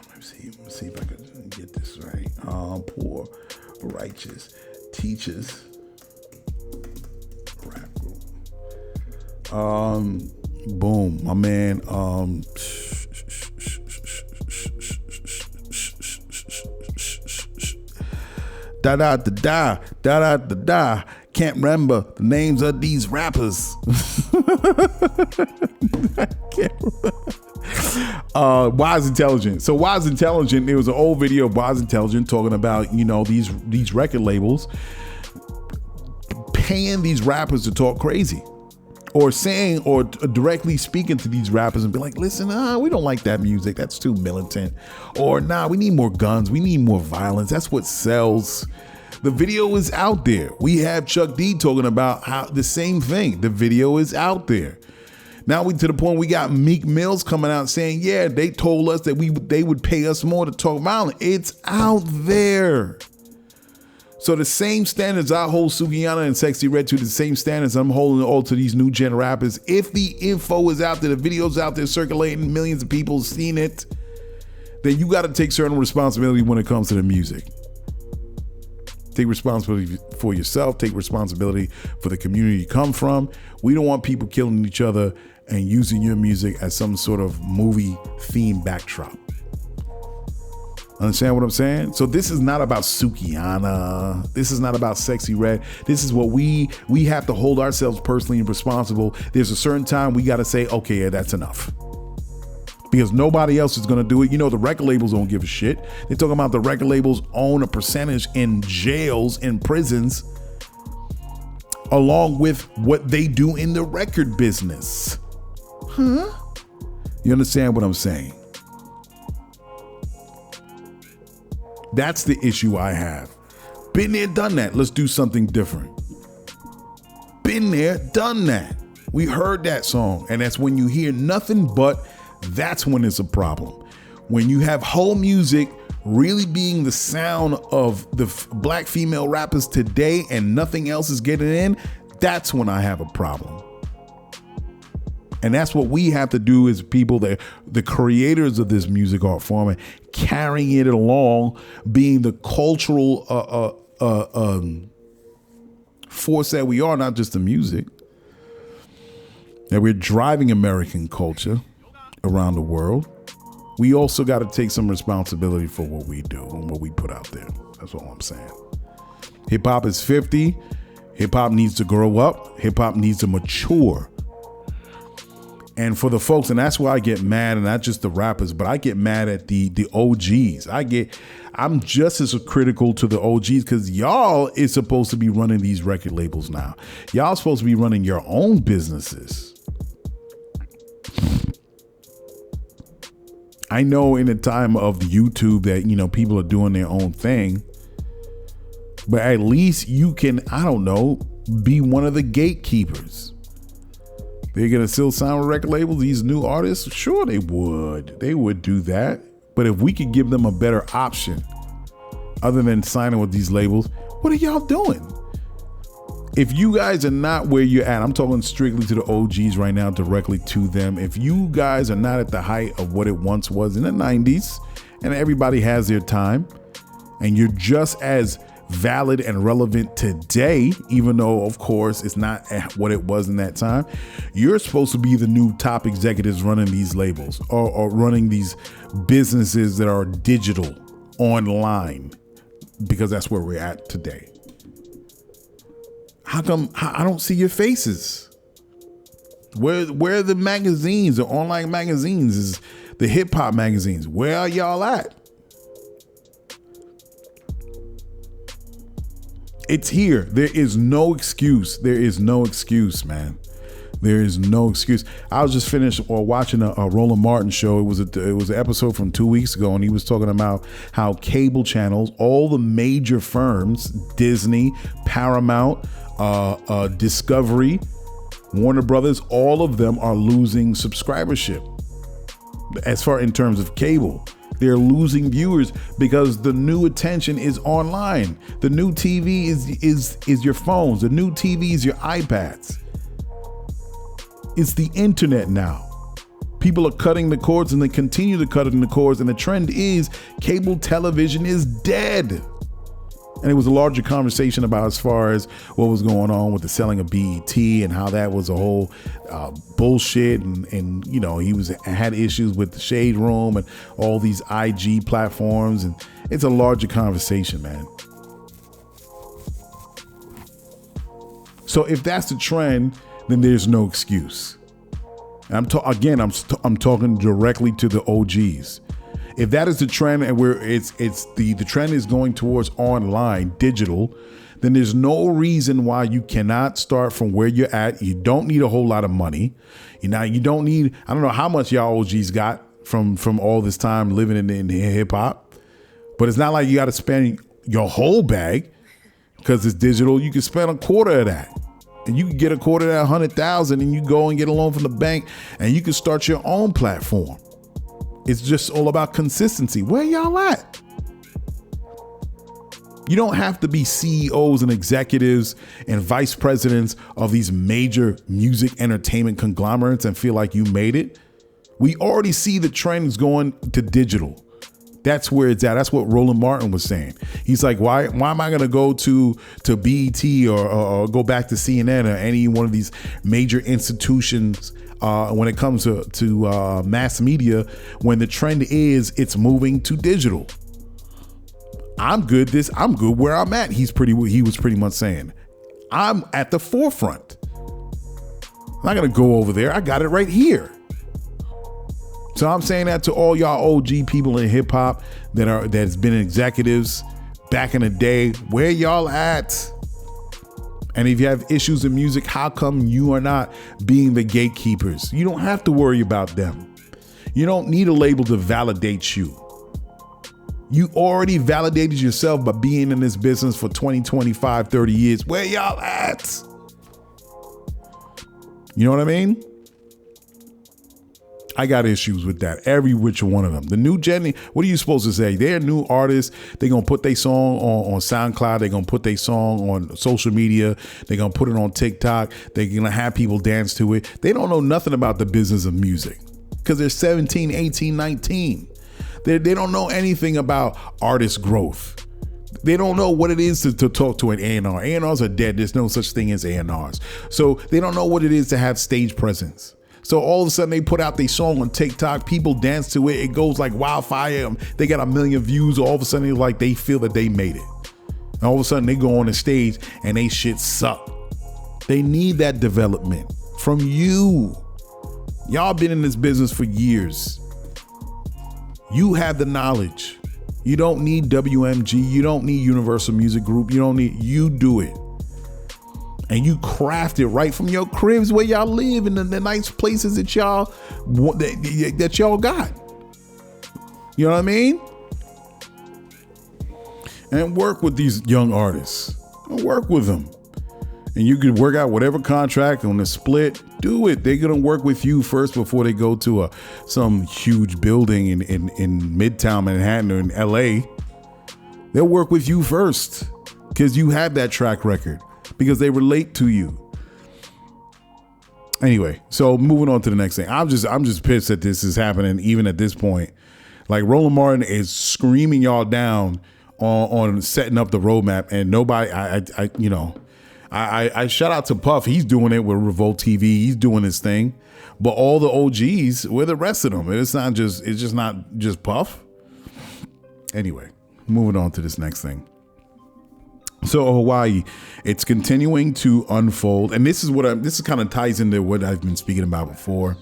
Let me see if I can get this right. Poor Righteous Teachers. Rap group. Boom, my man. Da da da da da da da. Can't remember the names of these rappers. I can't remember. Wise Intelligent. So Wise Intelligent, there was an old video of Wise Intelligent talking about, these record labels paying these rappers to talk crazy, or saying, or directly speaking to these rappers and be like, listen, we don't like that music. That's too militant. Or we need more guns. We need more violence. That's what sells. The video is out there. We have Chuck D talking about how the same thing. The video is out there. Now we to the point we got Meek Mills coming out saying, yeah, they told us that they would pay us more to talk violent. It's out there. So the same standards I hold Sukiana and Sexy Red to, the same standards I'm holding all to these new gen rappers. If the info is out there, the video's out there circulating, millions of people seen it, then you got to take certain responsibility when it comes to the music. Take responsibility for yourself. Take responsibility for the community you come from. We don't want people killing each other and using your music as some sort of movie theme backdrop. Understand what I'm saying? So this is not about Sukiana. This is not about Sexy Red. This is what we have to hold ourselves personally responsible. There's a certain time we got to say, okay, yeah, that's enough. Because nobody else is going to do it. You know, the record labels don't give a shit. They're talking about the record labels own a percentage in jails, in prisons, along with what they do in the record business. Huh? You understand what I'm saying? That's the issue I have. Been there, done that. Let's do something different. Been there, done that. We heard that song. And that's when you hear nothing but, that's when it's a problem. When you have whole music really being the sound of the black female rappers today and nothing else is getting in, that's when I have a problem. And that's what we have to do as people, that the creators of this music art form, and carrying it along, being the cultural force that we are, not just the music. That we're driving American culture around the world. We also got to take some responsibility for what we do and what we put out there. That's all I'm saying. Hip hop is 50. Hip hop needs to grow up. Hip hop needs to mature. And for the folks, and that's why I get mad, and not just the rappers, but I get mad at the OGs. I'm just as critical to the OGs, because y'all is supposed to be running these record labels now. Y'all supposed to be running your own businesses. I know in the time of YouTube that, you know, people are doing their own thing, but at least you can, I don't know, be one of the gatekeepers. They're going to still sign with record labels, these new artists? Sure, they would. They would do that. But if we could give them a better option other than signing with these labels, what are y'all doing? If you guys are not where you're at, I'm talking strictly to the OGs right now, directly to them. If you guys are not at the height of what it once was in the 90s, and everybody has their time, and you're just as valid and relevant today, even though, of course, it's not what it was in that time, you're supposed to be the new top executives running these labels or running these businesses that are digital, online, because that's where we're at today. How come I don't see your faces? Where are the magazines, the online magazines, is the hip hop magazines? Where are y'all at? It's here. There is no excuse. There is no excuse, man. There is no excuse. I was just finished watching a Roland Martin show. It was an episode from 2 weeks ago, and he was talking about how cable channels, all the major firms, Disney, Paramount, Discovery, Warner Brothers, all of them are losing subscribership as far in terms of cable. They're losing viewers because the new attention is online. The new TV is your phones. The new TV is your iPads. It's the internet now. People are cutting the cords, and they continue to cut in the cords. And the trend is cable television is dead. And it was a larger conversation about as far as what was going on with the selling of BET and how that was a whole bullshit. And you know, he had issues with the Shade Room and all these IG platforms. And it's a larger conversation, man. So if that's the trend, then there's no excuse. And I'm talking directly to the OGs. If that is the trend, and the trend is going towards online, digital, then there's no reason why you cannot start from where you're at. You don't need a whole lot of money. You don't need, I don't know how much y'all OGs got from all this time living in hip hop, but it's not like you got to spend your whole bag because it's digital. You can spend a quarter of that. And you can get a quarter of that 100,000 and you go and get a loan from the bank and you can start your own platform. It's just all about consistency. Where y'all at? You don't have to be CEOs and executives and vice presidents of these major music entertainment conglomerates and feel like you made it. We already see the trends going to digital. That's where it's at. That's what Roland Martin was saying. He's like, why am I going to go to BET or go back to CNN or any one of these major institutions when it comes to mass media, when the trend is it's moving to digital? I'm good where I'm at. He was pretty much saying, I'm at the forefront. I'm not going to go over there. I got it right here. So I'm saying that to all y'all OG people in hip hop that's been executives back in the day. Where y'all at? And if you have issues in music, how come you are not being the gatekeepers? You don't have to worry about them. You don't need a label to validate you. You already validated yourself by being in this business for 20, 25, 30 years. Where y'all at? You know what I mean? I got issues with that. Every which one of them. The new gen, what are you supposed to say? They're new artists. They're going to put their song on SoundCloud. They're going to put their song on social media. They're going to put it on TikTok. They're going to have people dance to it. They don't know nothing about the business of music because they're 17, 18, 19. They don't know anything about artist growth. They don't know what it is to talk to an A&R. A&Rs are dead. There's no such thing as A&Rs. So they don't know what it is to have stage presence. So all of a sudden they put out their song on TikTok. People dance to it. It goes like wildfire. They got 1 million views. All of a sudden they feel that they made it. And all of a sudden they go on the stage and they shit suck. They need that development from you. Y'all been in this business for years. You have the knowledge. You don't need WMG. You don't need Universal Music Group. You do it. And you craft it right from your cribs where y'all live in the nice places that y'all got. You know what I mean? And work with these young artists. Work with them. And you can work out whatever contract on the split. Do it. They're going to work with you first before they go to some huge building in Midtown Manhattan or in LA. They'll work with you first because you have that track record. Because they relate to you. Anyway, so moving on to the next thing. I'm just pissed that this is happening even at this point. Like Roland Martin is screaming y'all down on setting up the roadmap, and nobody. I shout out to Puff. He's doing it with Revolt TV. He's doing his thing, but all the OGs, where the rest of them? It's just not just Puff. Anyway, moving on to this next thing. So Hawaii, it's continuing to unfold, and this is kind of ties into what I've been speaking about before.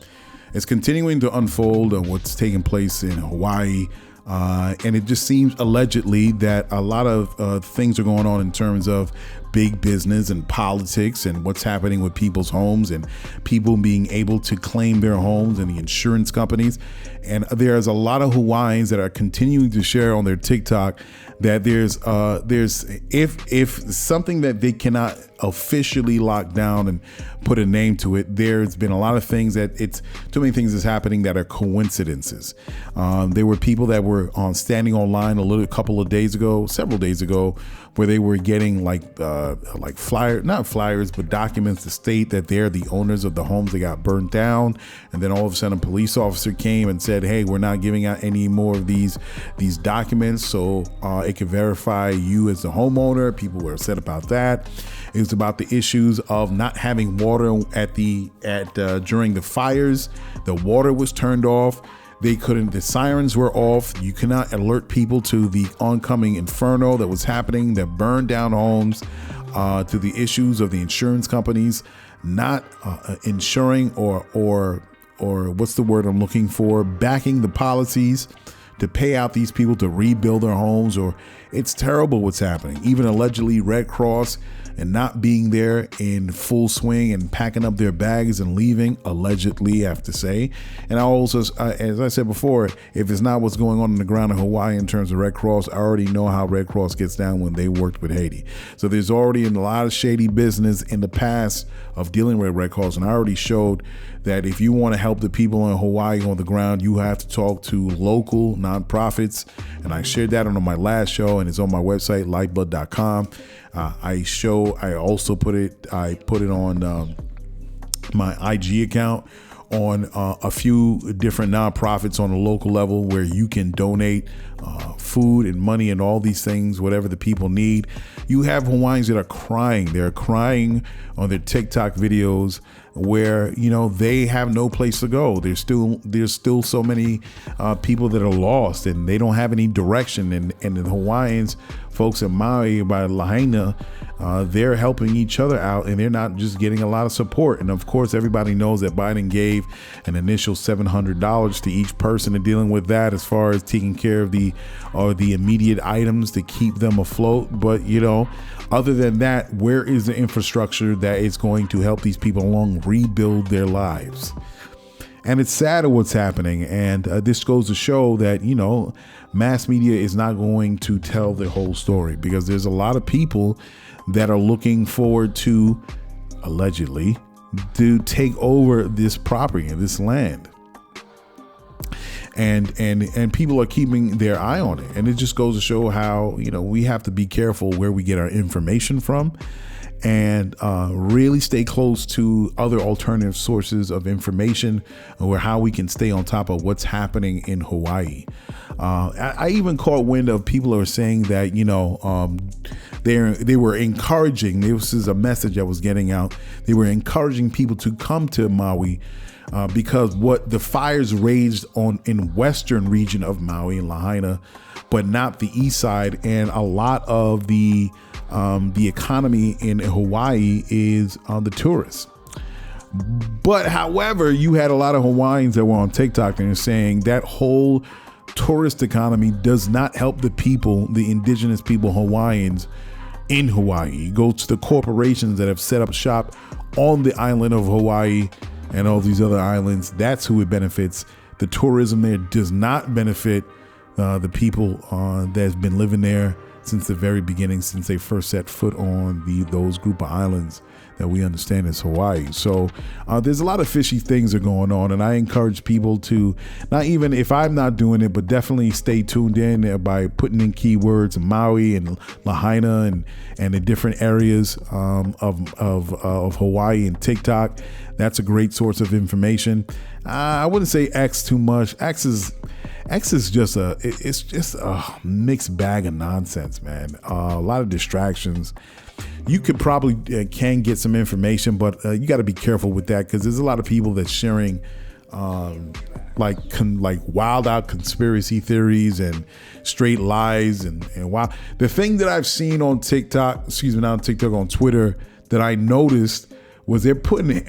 It's continuing to unfold of what's taking place in Hawaii, and it just seems allegedly that a lot of things are going on in terms of big business and politics and what's happening with people's homes and people being able to claim their homes and the insurance companies. And there's a lot of Hawaiians that are continuing to share on their TikTok that there's if something that they cannot officially lock down and put a name to it, there's been a lot of things that it's too many things that's happening that are coincidences. There were people that were standing online several days ago, where they were getting like documents to state that they're the owners of the homes that got burnt down. And then all of a sudden a police officer came and said, hey, we're not giving out any more of these documents, so it can verify you as the homeowner. People were upset about that. It was about the issues of not having water during the fires. The water was turned off. The sirens were off. You cannot alert people to the oncoming inferno that was happening, that burned down homes, to the issues of the insurance companies not insuring or what's the word I'm looking for, backing the policies to pay out these people to rebuild their homes. Or it's terrible what's happening. Even allegedly Red Cross and not being there in full swing and packing up their bags and leaving, allegedly, I have to say. And I also, as I said before, if it's not what's going on the ground in Hawaii in terms of Red Cross, I already know how Red Cross gets down when they worked with Haiti. So there's already a lot of shady business in the past of dealing with Red Cross. And I already showed that if you want to help the people in Hawaii on the ground, you have to talk to local nonprofits. And I shared that on my last show, and it's on my website, Lyfeblood.com. I also put it on my IG account on a few different nonprofits on a local level where you can donate food and money and all these things, whatever the people need. You have Hawaiians that are crying. They're crying on their TikTok videos where, you know, they have no place to go. There's still so many people that are lost and they don't have any direction. And the Hawaiians, folks in Maui by Lahaina, they're helping each other out and they're not just getting a lot of support. And of course, everybody knows that Biden gave an initial $700 to each person and dealing with that as far as taking care of the immediate items to keep them afloat. But, you know, other than that, where is the infrastructure that is going to help these people along rebuild their lives? And it's sad at what's happening. And this goes to show that, you know, mass media is not going to tell the whole story because there's a lot of people that are looking forward to, allegedly, to take over this property and this land. And people are keeping their eye on it. And it just goes to show how, you know, we have to be careful where we get our information from and really stay close to other alternative sources of information or how we can stay on top of what's happening in Hawaii. I even caught wind of people who are saying that, you know, they were encouraging, this is a message that was getting out, they were encouraging people to come to Maui because what the fires raged in western region of Maui and Lahaina, but not the east side. And a lot of the economy in Hawaii is on the tourists. But however, you had a lot of Hawaiians that were on TikTok and saying that whole tourist economy does not help the people, the indigenous people, Hawaiians in Hawaii. Go to the corporations that have set up shop on the island of Hawaii and all these other islands. That's who it benefits. The tourism there does not benefit the people that's been living there since the very beginning, since they first set foot on those group of islands that we understand as Hawaii. So there's a lot of fishy things that are going on, and I encourage people to, not even if I'm not doing it, but definitely stay tuned in by putting in keywords Maui and Lahaina and the different areas of Hawaii and TikTok. That's a great source of information. I wouldn't say X too much. X is just a mixed bag of nonsense, man. A lot of distractions. You could probably can get some information, but you got to be careful with that because there's a lot of people that's sharing like wild out conspiracy theories and straight lies and wow. The thing that I've seen on TikTok, on Twitter that I noticed was they're putting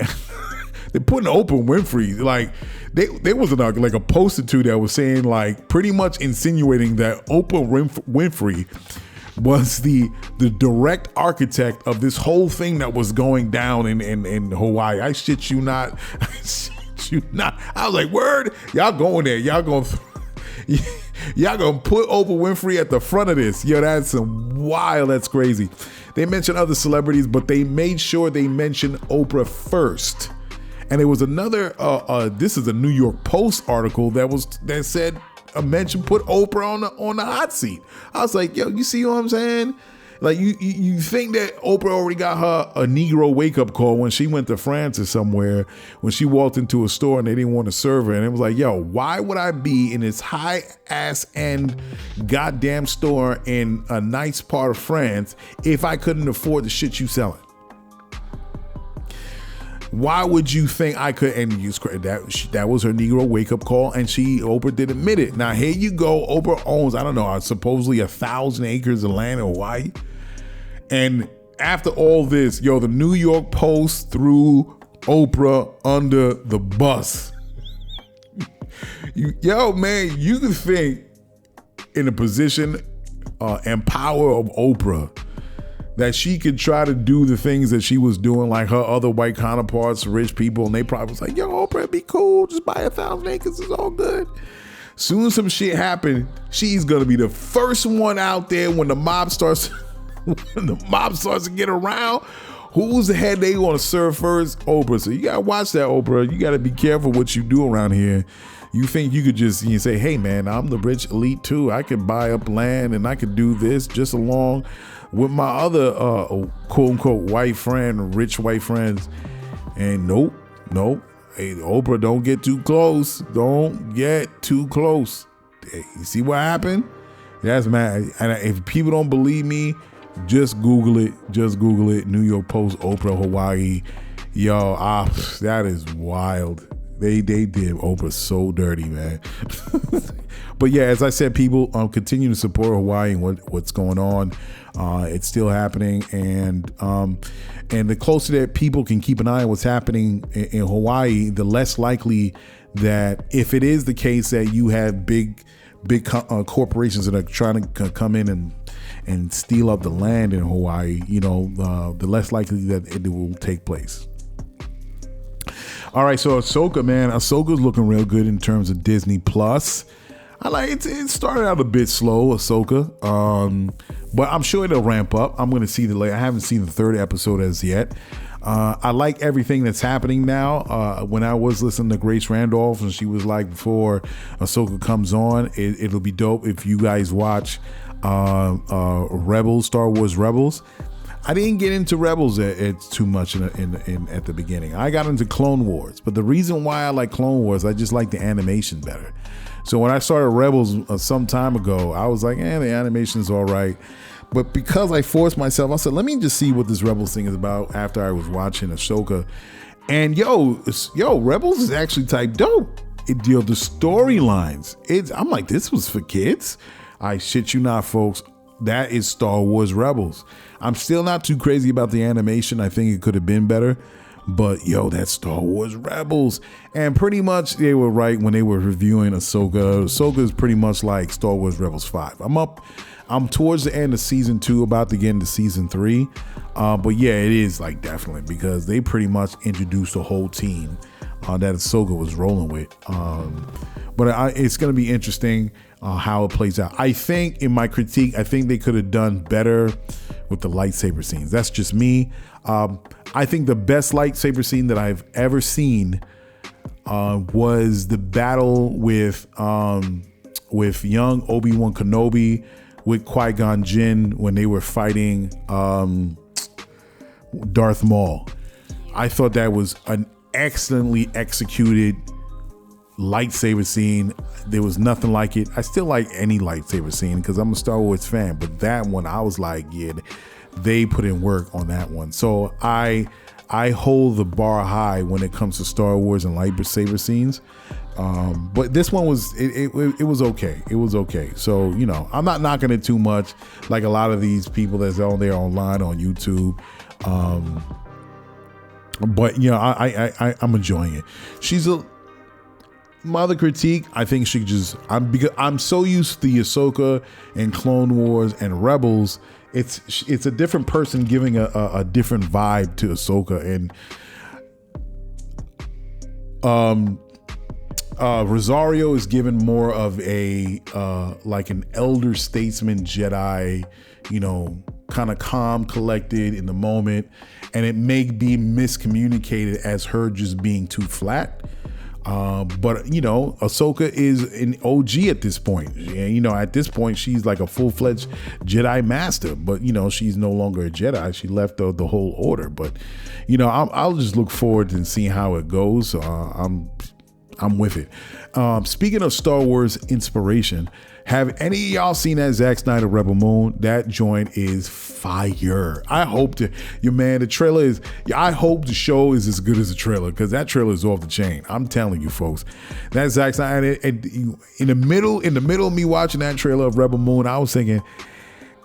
Oprah Winfrey, like there was like a post or two that was saying, like, pretty much insinuating that Oprah Winfrey was the direct architect of this whole thing that was going down in Hawaii. I shit you not. I was like, word, y'all going there. Y'all gonna put Oprah Winfrey at the front of this. Yo, that's wild. That's crazy. They mentioned other celebrities, but they made sure they mentioned Oprah first. And there was another, this is a New York Post article that said, put Oprah on the hot seat. I was like, yo, you see what I'm saying? Like, you think that Oprah already got her a Negro wake-up call when she went to France or somewhere, when she walked into a store and they didn't want to serve her. And it was like, yo, why would I be in this high-ass end goddamn store in a nice part of France if I couldn't afford the shit you selling? Why would you think I could? And that was her Negro wake-up call, and Oprah did admit it. Now here you go. Oprah owns, I don't know, supposedly 1,000 acres of land in Hawaii. And after all this, yo, the New York Post threw Oprah under the bus. Yo, man, you can think in the position and power of Oprah that she could try to do the things that she was doing, like her other white counterparts, rich people, and they probably was like, yo, Oprah, it'd be cool, just buy 1,000 acres, it's all good. Soon as some shit happened, she's gonna be the first one out there when the mob starts to get around. Who's the head they want to serve first? Oprah. So you gotta watch that, Oprah. You gotta be careful what you do around here. You think you could just say, hey man, I'm the rich elite too. I could buy up land and I could do this just along with my other quote unquote white friend, rich white friends. And nope. Hey, Oprah, don't get too close. Don't get too close. Hey, you see what happened? That's mad. And if people don't believe me, just Google it. Just Google it. New York Post, Oprah, Hawaii. Yo, that is wild. They did Oprah so dirty, man. But yeah, as I said, people continue to support Hawaii and what's going on. It's still happening, and the closer that people can keep an eye on what's happening in Hawaii, the less likely that if it is the case that you have big corporations that are trying to come in and steal up the land in Hawaii, the less likely that it will take place. All right, so Ahsoka, man. Ahsoka's looking real good in terms of Disney Plus. I like it. It started out a bit slow, Ahsoka, but I'm sure it'll ramp up. I'm going to see I haven't seen the third episode as yet. I like everything that's happening now. When I was listening to Grace Randolph, and she was like, before Ahsoka comes on, it'll be dope if you guys watch Rebels, Star Wars Rebels. I didn't get into Rebels too much at the beginning. I got into Clone Wars, but the reason why I like Clone Wars, I just like the animation better. So when I started Rebels some time ago, I was like, the animation's all right. But because I forced myself, I said, let me just see what this Rebels thing is about after I was watching Ahsoka. And yo, Rebels is actually type dope. The storylines, I'm like, this was for kids? I shit you not, folks. That is Star Wars Rebels. I'm still not too crazy about the animation. I think it could have been better. But yo, that's Star Wars Rebels. And pretty much they were right when they were reviewing Ahsoka. Ahsoka is pretty much like Star Wars Rebels 5. I'm towards the end of season 2, about to get into season 3. But yeah, it is like definitely, because they pretty much introduced a whole team that Ahsoka was rolling with. But it's going to be interesting how it plays out. I think in my critique, I think they could have done better with the lightsaber scenes. That's just me. I think the best lightsaber scene that I've ever seen was the battle with young Obi-Wan Kenobi with Qui-Gon Jinn when they were fighting Darth Maul. I thought that was an excellently executed lightsaber scene. There was nothing like it. I still like any lightsaber scene because I'm a Star Wars fan, but that one I was like, yeah, they put in work on that one. So I hold the bar high when it comes to Star Wars and lightsaber scenes. But this one was it was okay. It was okay. So I'm not knocking it too much like a lot of these people that's on there online on YouTube. But I'm enjoying it. My other critique, I think she just I'm so used to the Ahsoka and Clone Wars and Rebels. It's a different person giving a different vibe to Ahsoka, and Rosario is given more of a like an elder statesman Jedi, kind of calm, collected in the moment, and it may be miscommunicated as her just being too flat. But Ahsoka is an OG at this point. And, at this point, she's like a full-fledged Jedi master. But, she's no longer a Jedi. She left the whole order. But, I'll just look forward to seeing how it goes. I'm with it. Speaking of Star Wars inspiration, have any of y'all seen that Zack Snyder Rebel Moon? That joint is fire. I hope the trailer is, I hope the show is as good as the trailer, because that trailer is off the chain. I'm telling you, folks. That Zack Snyder, and in the middle of me watching that trailer of Rebel Moon, I was thinking,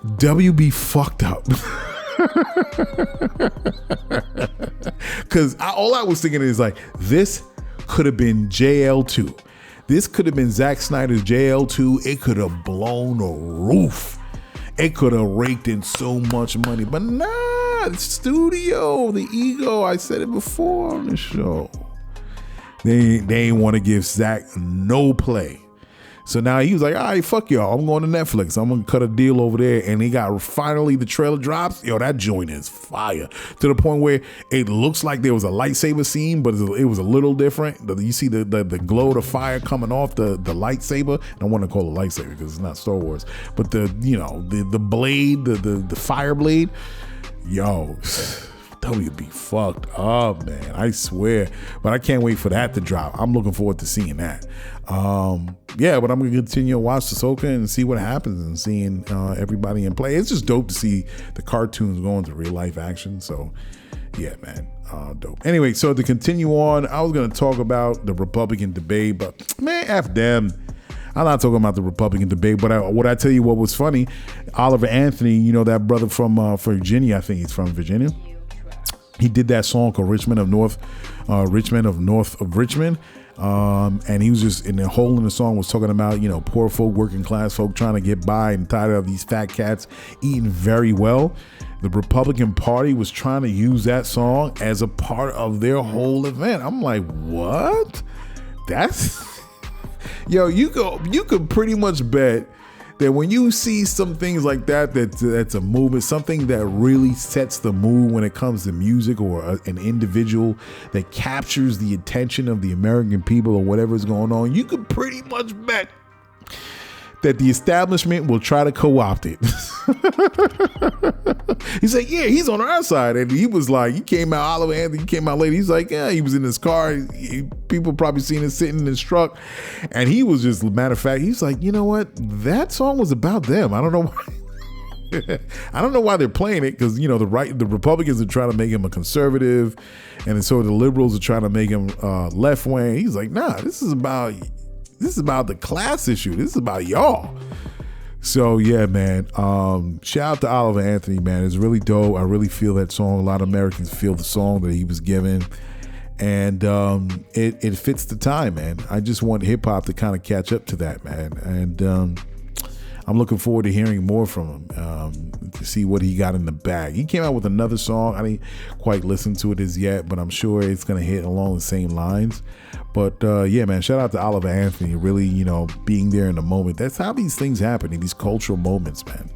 WB fucked up. Because all I was thinking is like, this could have been JL2. This could have been Zack Snyder's JL2. It could have blown a roof. It could have raked in so much money. But nah, the studio, the ego, I said it before on the show. They ain't want to give Zack no play. So now he was like, all right, fuck y'all. I'm going to Netflix. I'm going to cut a deal over there. And he got finally the trailer drops. Yo, that joint is fire. To the point where it looks like there was a lightsaber scene, but it was a little different. You see the glow of the fire coming off the lightsaber. I don't want to call it lightsaber because it's not Star Wars. But the blade, the fire blade. Yo, RW be fucked up, man. I swear. But I can't wait for that to drop. I'm looking forward to seeing that. Yeah, but I'm gonna continue to watch Ahsoka and see what happens and seeing everybody in play. It's just dope to see the cartoons going to real life action. So yeah, man, dope. Anyway, so to continue on, I was gonna talk about the Republican debate, but man, F them. I'm not talking about the Republican debate, but what I tell you what was funny, Oliver Anthony, you know, that brother from Virginia, I think he's from Virginia. He did that song called Richmond of North of Richmond. And he was just in the song was talking about, you know, poor folk, working class folk trying to get by and tired of these fat cats eating very well. The Republican Party was trying to use that song as a part of their whole event. I'm like, what? That's yo, you could pretty much bet that when you see some things like that's a movement, something that really sets the mood when it comes to music, or an individual that captures the attention of the American people or whatever's going on, you could pretty much bet that the establishment will try to co-opt it. He said, yeah, he's on our side. And he was like, Oliver Anthony came out later. He's like, yeah, he was in his car. People probably seen him sitting in his truck. And he was just, matter of fact, he's like, you know what? That song was about them. I don't know why. I don't know why they're playing it, because, you know, the Republicans are trying to make him a conservative, and so the liberals are trying to make him left wing. He's like, nah, this is about the class issue. This is about y'all. So yeah, man. Shout out to Oliver Anthony, man. It's really dope. I really feel that song. A lot of Americans feel the song that he was given, and it fits the time, man. I just want hip hop to kind of catch up to that, man. And I'm looking forward to hearing more from him, to see what he got in the bag. He came out with another song. I didn't quite listen to it as yet, but I'm sure it's going to hit along the same lines. But yeah, man, shout out to Oliver Anthony, really, you know, being there in the moment. That's how these things happen, in these cultural moments, man,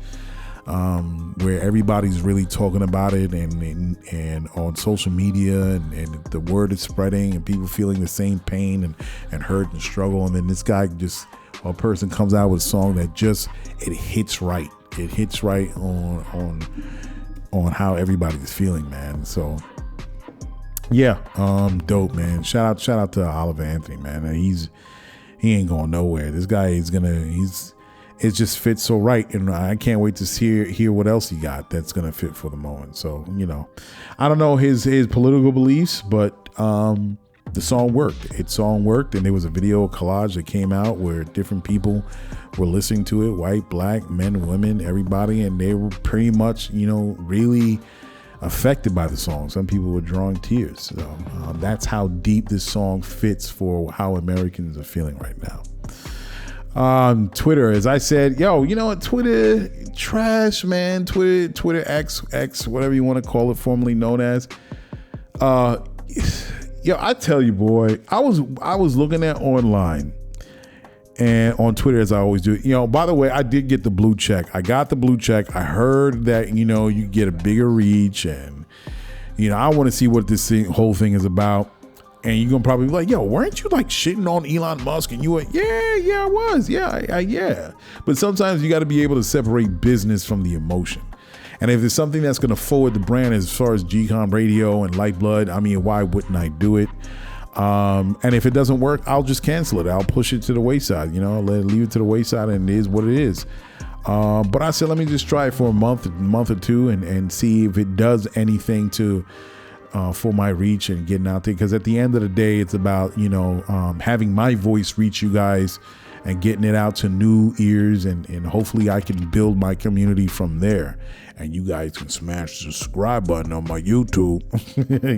where everybody's really talking about it, and on social media, and the word is spreading, and people feeling the same pain and hurt and struggle. And then this guy a person comes out with a song that just, it hits right. It hits right on how everybody's feeling, man. So yeah, dope, man. Shout out to Oliver Anthony, man. He ain't going nowhere. This guy it just fits so right, and I can't wait to hear what else he got that's gonna fit for the moment. So, you know, I don't know his political beliefs, but the song worked. And there was a video collage that came out where different people were listening to it, white, black, men, women, everybody, and they were pretty much, you know, really affected by the song. Some people were drawing tears. So that's how deep this song fits for how Americans are feeling right now. Twitter, as I said, yo, you know what? Twitter trash, man. Twitter X, whatever you want to call it, formerly known as. Yo, I tell you, boy, I was looking at online and on Twitter, as I always do. You know, by the way, I did get the blue check. I got the blue check. I heard that, you know, you get a bigger reach, and, you know, I want to see what this whole thing is about. And you're going to probably be like, yo, weren't you like shitting on Elon Musk? And you went, yeah, I was. Yeah. But sometimes you got to be able to separate business from the emotion. And if there's something that's going to forward the brand as far as GCOM Radio and Lyfeblood, I mean, why wouldn't I do it? And if it doesn't work, I'll just cancel it. I'll push it to the wayside, you know, leave it to the wayside, and it is what it is. But I said, let me just try it for a month or two and see if it does anything to for my reach and getting out there. Because at the end of the day, it's about, you know, having my voice reach you guys and getting it out to new ears, and hopefully I can build my community from there. And you guys can smash the subscribe button on my YouTube.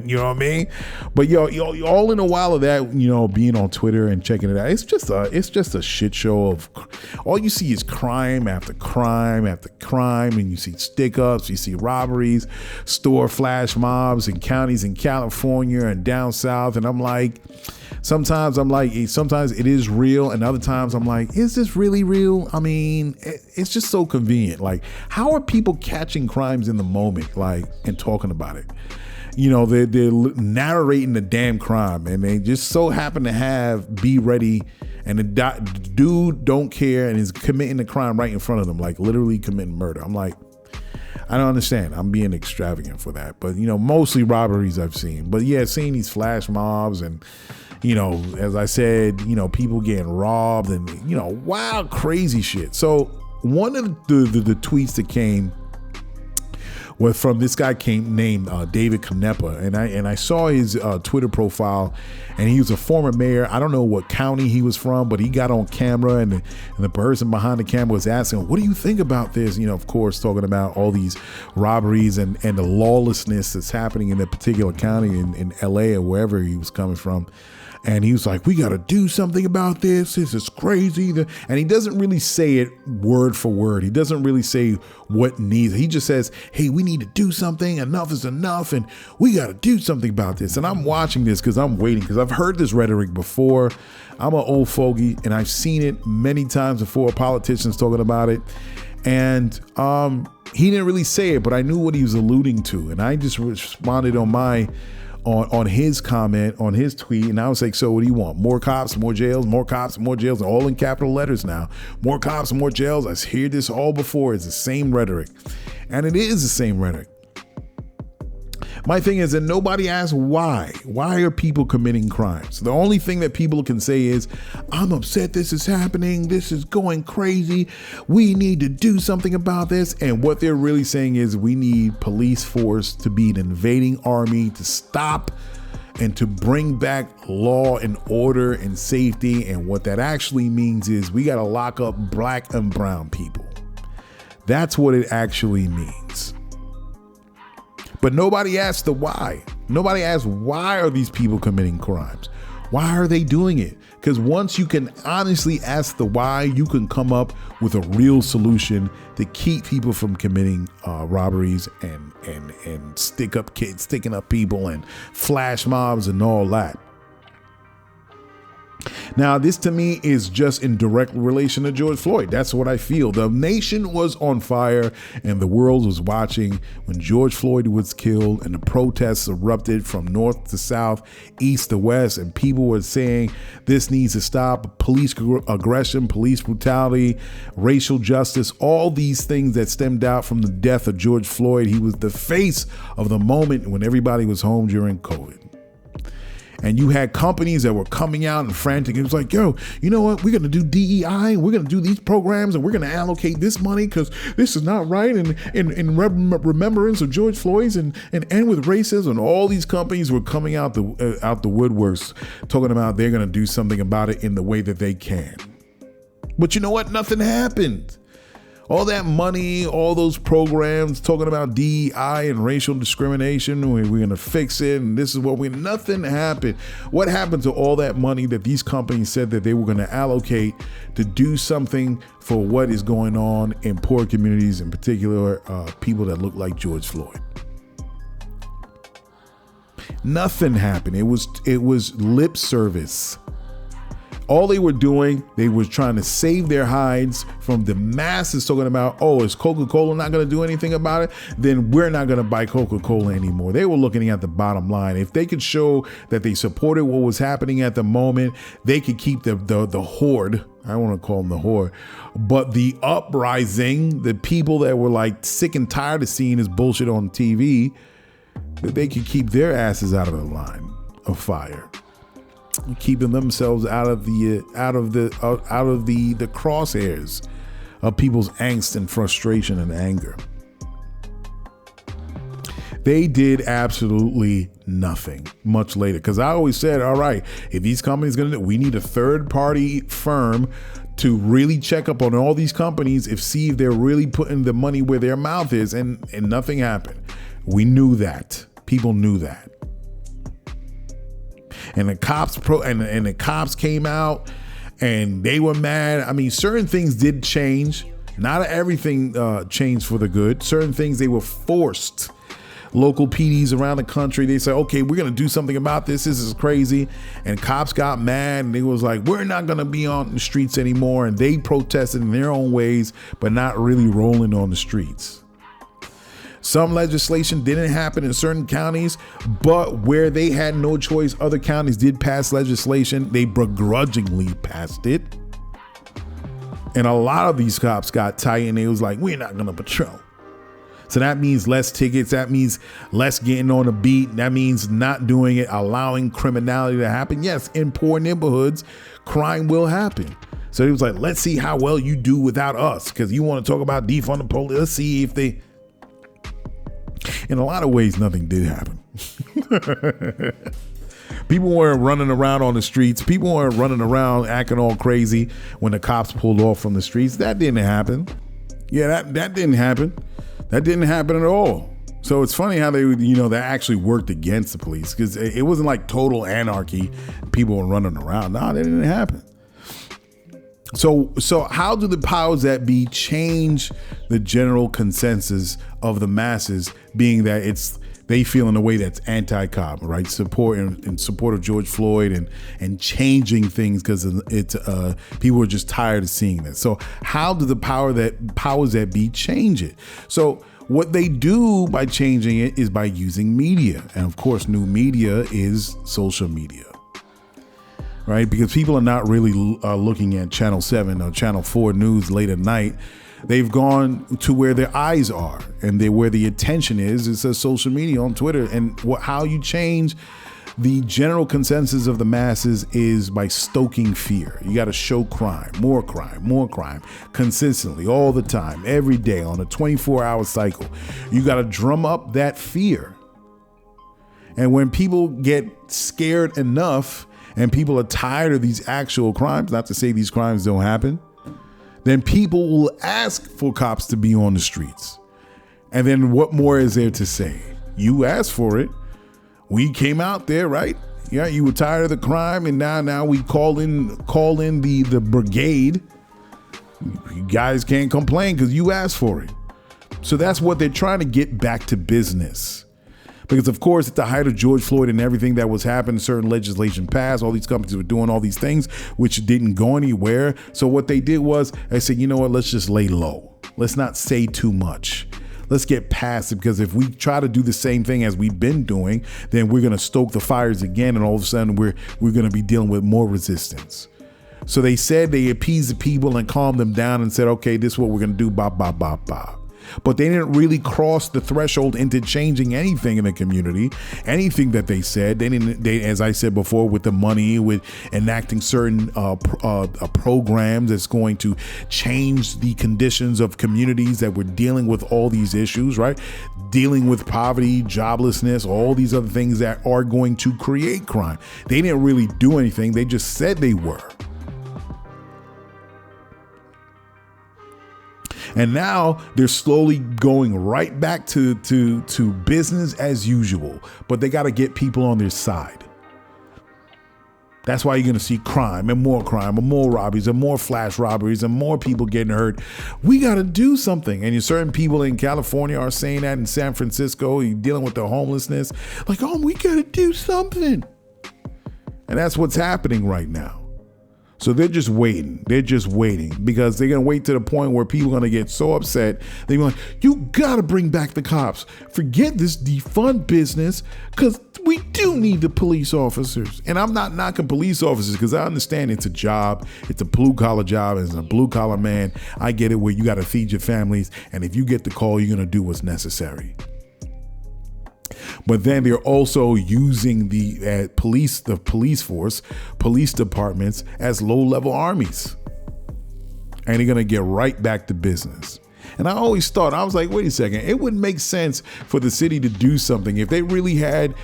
You know what I mean? But yo, all in a while of that, you know, being on Twitter and checking it out, it's just a shit show of, all you see is crime after crime after crime, and you see stick ups, you see robberies, store flash mobs in counties in California and down south, and I'm like, sometimes it is real, and other times I'm like, is this really real? I mean, it's just so convenient. Like, how are people catching crimes in the moment, like, and talking about it? You know, they're narrating the damn crime, and they just so happen to be ready, and the dude don't care and is committing the crime right in front of them, like literally committing murder. I'm like, I don't understand. I'm being extravagant for that. But, mostly robberies I've seen. But yeah, seeing these flash mobs and, as I said, people getting robbed and, wild, crazy shit. So one of the tweets that came was from this guy named David Canepa, and I saw his Twitter profile, and he was a former mayor. I don't know what county he was from, but he got on camera, and the person behind the camera was asking, "What do you think about this?" Of course, talking about all these robberies and the lawlessness that's happening in that particular county in LA or wherever he was coming from. And he was like, "We got to do something about this. This is crazy." And he doesn't really say it word for word. He doesn't really say what needs. He just says, "Hey, we need to do something. Enough is enough. And we got to do something about this." And I'm watching this because I'm waiting, because I've heard this rhetoric before. I'm an old fogey, and I've seen it many times before, politicians talking about it. And he didn't really say it, but I knew what he was alluding to. And I just responded on his comment, on his tweet, and I was like, "So what do you want? More cops, more jails, more cops, more jails," all in capital letters now. More cops, more jails. I hear this all before. It's the same rhetoric. And it is the same rhetoric. My thing is that nobody asks why. Why are people committing crimes? The only thing that people can say is, "I'm upset this is happening. This is going crazy. We need to do something about this." And what they're really saying is, we need police force to be an invading army to stop and to bring back law and order and safety. And what that actually means is we got to lock up black and brown people. That's what it actually means. But nobody asks the why. Nobody asks, why are these people committing crimes? Why are they doing it? Because once you can honestly ask the why, you can come up with a real solution to keep people from committing robberies and sticking up people and flash mobs and all that. Now, this to me is just in direct relation to George Floyd. That's what I feel. The nation was on fire and the world was watching when George Floyd was killed, and the protests erupted from north to south, east to west, and people were saying this needs to stop. Police aggression, police brutality, racial justice, all these things that stemmed out from the death of George Floyd. He was the face of the moment when everybody was home during COVID. And you had companies that were coming out and frantic. It was like, "Yo, you know what? We're going to do DEI. We're going to do these programs, and we're going to allocate this money because this is not right. And in remembrance of George Floyd's and end with racism." And all these companies were coming out the woodworks talking about they're going to do something about it in the way that they can. But you know what? Nothing happened. All that money, all those programs talking about DEI and racial discrimination, we're going to fix it, and this is what nothing happened. What happened to all that money that these companies said that they were going to allocate to do something for what is going on in poor communities, in particular, people that look like George Floyd? Nothing happened. It was lip service. All they were doing, they were trying to save their hides from the masses talking about, "Oh, is Coca-Cola not going to do anything about it? Then we're not going to buy Coca-Cola anymore." They were looking at the bottom line. If they could show that they supported what was happening at the moment, they could keep the horde. I don't want to call them the horde, but the uprising, the people that were like sick and tired of seeing this bullshit on TV, that they could keep their asses out of the line of fire, keeping themselves out of the crosshairs of people's angst and frustration and anger. They did absolutely nothing much later. Because I always said, all right, if these companies we need a third party firm to really check up on all these companies, see if they're really putting the money where their mouth is, and nothing happened. We knew that. People knew that. And the cops came out and they were mad. I mean, certain things did change. Not everything changed for the good. Certain things they were forced. Local PDs around the country, they said, "Okay, we're going to do something about this. This is crazy." And cops got mad and they was like, "We're not going to be on the streets anymore." And they protested in their own ways, but not really rolling on the streets. Some legislation didn't happen in certain counties, but where they had no choice, other counties did pass legislation. They begrudgingly passed it. And a lot of these cops got tight and they was like, "We're not going to patrol." So that means less tickets. That means less getting on the beat. That means not doing it, allowing criminality to happen. Yes, in poor neighborhoods, crime will happen. So he was like, let's see how well you do without us, because you want to talk about defund the police. Let's see if they... In a lot of ways, nothing did happen. People weren't running around on the streets. People weren't running around acting all crazy when the cops pulled off from the streets. That didn't happen. Yeah, that didn't happen. That didn't happen at all. So it's funny how that actually worked against the police, because it wasn't like total anarchy. People were running around. No, that didn't happen. So how do the powers that be change the general consensus of the masses, being that they feel in a way that's anti-cop, right? Support of George Floyd and changing things, because people are just tired of seeing this. So how do the powers that be change it? So what they do by changing it is by using media. And of course, new media is social media. Right? Because people are not really looking at Channel 7 or Channel 4 news late at night. They've gone to where their eyes are, and where the attention is. It says social media on Twitter. And how you change the general consensus of the masses is by stoking fear. You got to show crime, more crime, consistently, all the time, every day on a 24-hour cycle. You got to drum up that fear. And when people get scared enough, and people are tired of these actual crimes, not to say these crimes don't happen, then people will ask for cops to be on the streets. And then what more is there to say? You asked for it. We came out there, right? Yeah, you were tired of the crime, and now we call in the brigade. You guys can't complain because you asked for it. So that's what they're trying to get back to business. Because, of course, at the height of George Floyd and everything that was happening, certain legislation passed. All these companies were doing all these things, which didn't go anywhere. So what they did was they said, you know what, let's just lay low. Let's not say too much. Let's get past it, because if we try to do the same thing as we've been doing, then we're going to stoke the fires again. And all of a sudden, we're going to be dealing with more resistance. So they said they appeased the people and calmed them down and said, OK, this is what we're going to do. Bop, bop, bop, bop. But they didn't really cross the threshold into changing anything in the community, anything that they said. They, as I said before, with the money, with enacting certain programs that's going to change the conditions of communities that were dealing with all these issues, right? Dealing with poverty, joblessness, all these other things that are going to create crime. They didn't really do anything. They just said they were. And now they're slowly going right back to business as usual, but they got to get people on their side. That's why you're going to see crime and more robberies and more flash robberies and more people getting hurt. We got to do something. And certain people in California are saying that, in San Francisco, you're dealing with the homelessness. Like, oh, we got to do something. And that's what's happening right now. So they're just waiting. Because they're going to wait to the point where people are going to get so upset. They're like, you got to bring back the cops. Forget this defund business, because we do need the police officers. And I'm not knocking police officers, because I understand it's a job. It's a blue collar job. As a blue collar man, I get it, where you got to feed your families. And if you get the call, you're going to do what's necessary. But then they're also using the police force, police departments as low-level armies. And they're going to get right back to business. And I always thought, I was like, wait a second, it wouldn't make sense for the city to do something. If they really had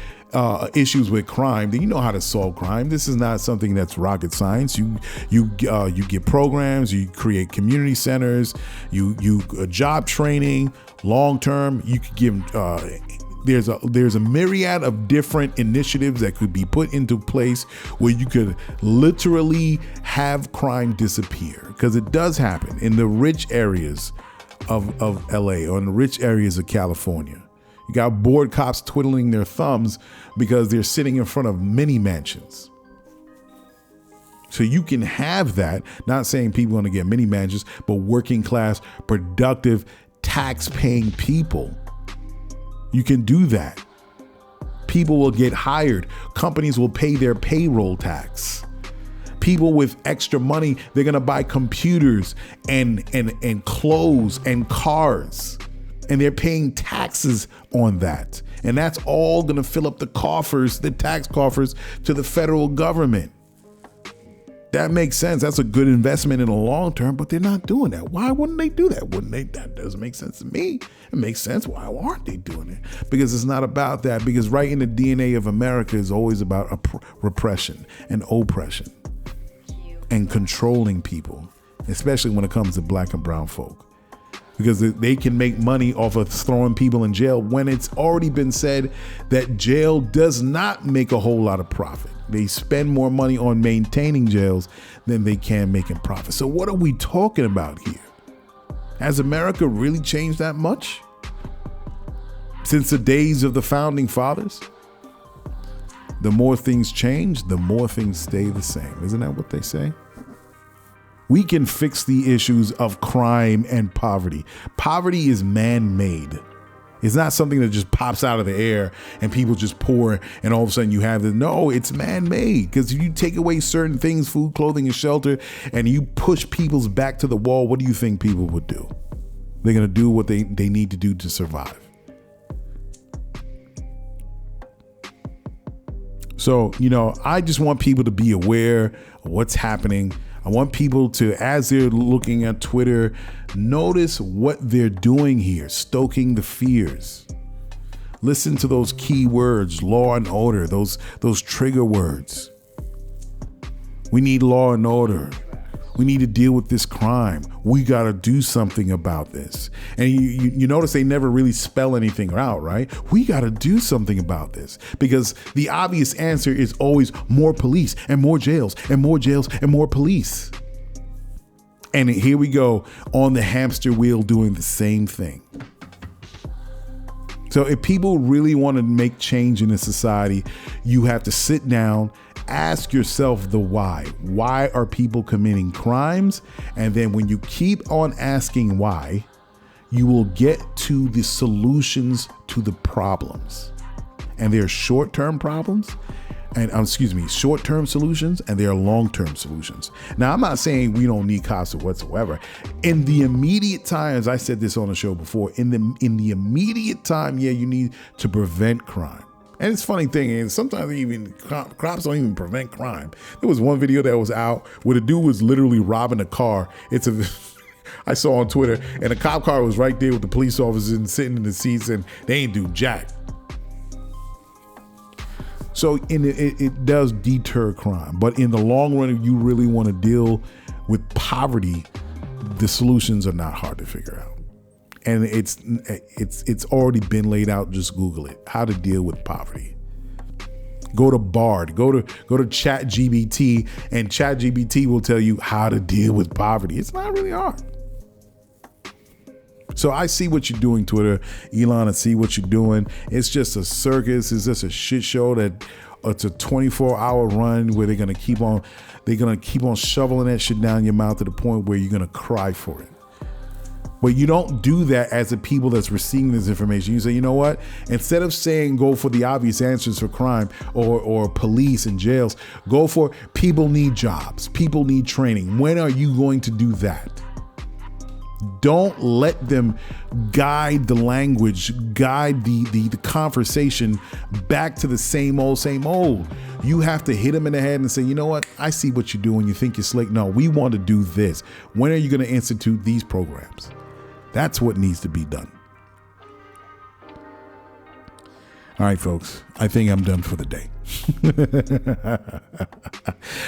issues with crime, then you know how to solve crime. This is not something that's rocket science. You get programs, you create community centers, you job training, long-term, you could give there's a myriad of different initiatives that could be put into place where you could literally have crime disappear, because it does happen in the rich areas of LA or in the rich areas of California. You got bored cops twiddling their thumbs because they're sitting in front of mini mansions. So you can have that, not saying people want to get mini mansions, but working class, productive, tax-paying people. You can do that. People will get hired. Companies will pay their payroll tax. People with extra money, they're going to buy computers and clothes and cars. And they're paying taxes on that. And that's all going to fill up the coffers, the tax coffers to the federal government. That makes sense. That's a good investment in the long term, but they're not doing that. Why wouldn't they do that? That doesn't make sense to me. It makes sense. Why aren't they doing it? Because it's not about that. Because right in the DNA of America is always about repression and oppression and controlling people, especially when it comes to black and brown folk. Because they can make money off of throwing people in jail when it's already been said that jail does not make a whole lot of profit. They spend more money on maintaining jails than they can making profit. So what are we talking about here? Has America really changed that much since the days of the founding fathers? The more things change, the more things stay the same. Isn't that what they say? We can fix the issues of crime and poverty. Poverty is man-made. It's not something that just pops out of the air and people just pour and all of a sudden you have it. No, it's man-made, because if you take away certain things, food, clothing, and shelter, and you push people's back to the wall, what do you think people would do? They're going to do what they need to do to survive. So, I just want people to be aware of what's happening. I want people to, as they're looking at Twitter, notice what they're doing here, stoking the fears. Listen to those key words, law and order, those trigger words. We need law and order. We need to deal with this crime. We got to do something about this. And you notice they never really spell anything out, right? We got to do something about this, because the obvious answer is always more police and more jails and more jails and more police. And here we go on the hamster wheel doing the same thing. So if people really want to make change in a society, you have to sit down, ask yourself the why. Why are people committing crimes? And then when you keep on asking why, you will get to the solutions to the problems. And there are short-term problems, short-term solutions, and there are long-term solutions. Now, I'm not saying we don't need cops whatsoever. In the immediate time, as I said this on the show before, in the immediate time, you need to prevent crime. And it's a funny thing, and sometimes even cops don't even prevent crime. There was one video that was out where the dude was literally robbing a car. I saw on Twitter, and the cop car was right there with the police officers and sitting in the seats, and they ain't do jack. So it does deter crime, but in the long run, if you really want to deal with poverty, the solutions are not hard to figure out. And it's already been laid out. Just Google it. How to deal with poverty. Go to Bard. Go to ChatGPT, and ChatGPT will tell you how to deal with poverty. It's not really hard. So I see what you're doing, Twitter, Elon. I see what you're doing. It's just a circus. It's just a shit show that it's a 24-hour run where they're gonna keep on shoveling that shit down your mouth to the point where you're gonna cry for it. But you don't do that as the people that's receiving this information. You say, you know what? Instead of saying go for the obvious answers for crime or police and jails, go for people need jobs. People need training. When are you going to do that? Don't let them guide the language, guide the conversation back to the same old. You have to hit them in the head and say, you know what? I see what you're doing. You think you're slick. No, we want to do this. When are you going to institute these programs? That's what needs to be done. All right, folks, I think I'm done for the day.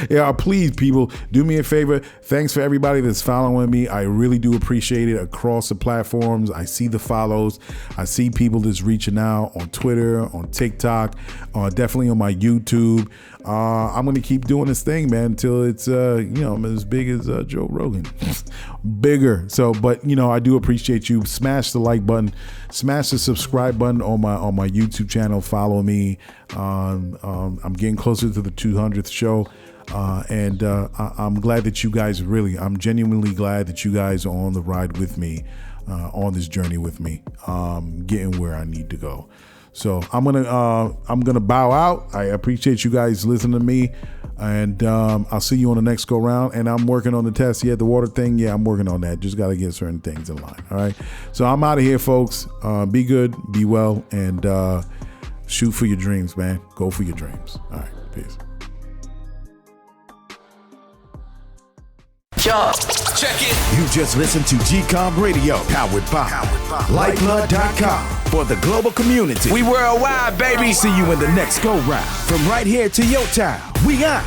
Yeah, please, people, do me a favor. Thanks for everybody that's following me. I really do appreciate it across the platforms. I see the follows. I see people that's reaching out on Twitter, on TikTok, definitely on my YouTube. I'm going to keep doing this thing, man, until it's, I'm as big as Joe Rogan. Bigger. So, but, I do appreciate you. Smash the like button. Smash the subscribe button on my YouTube channel. Follow me. I'm getting closer to the 200th show. And I'm glad that you guys I'm genuinely glad that you guys are on the ride with me, on this journey with me, getting where I need to go. So I'm gonna bow out. I appreciate you guys listening to me, and I'll see you on the next go round. And I'm working on the test. Yeah, the water thing. Yeah, I'm working on that. Just got to get certain things in line. All right. So I'm out of here, folks. Be good, be well, and shoot for your dreams, man. Go for your dreams. All right. Peace. Yo, check it. You just listened to GCOM Radio, powered by Lyfeblood.com. For the global community, We worldwide, baby. see you in the next go round. From right here to your town, we out.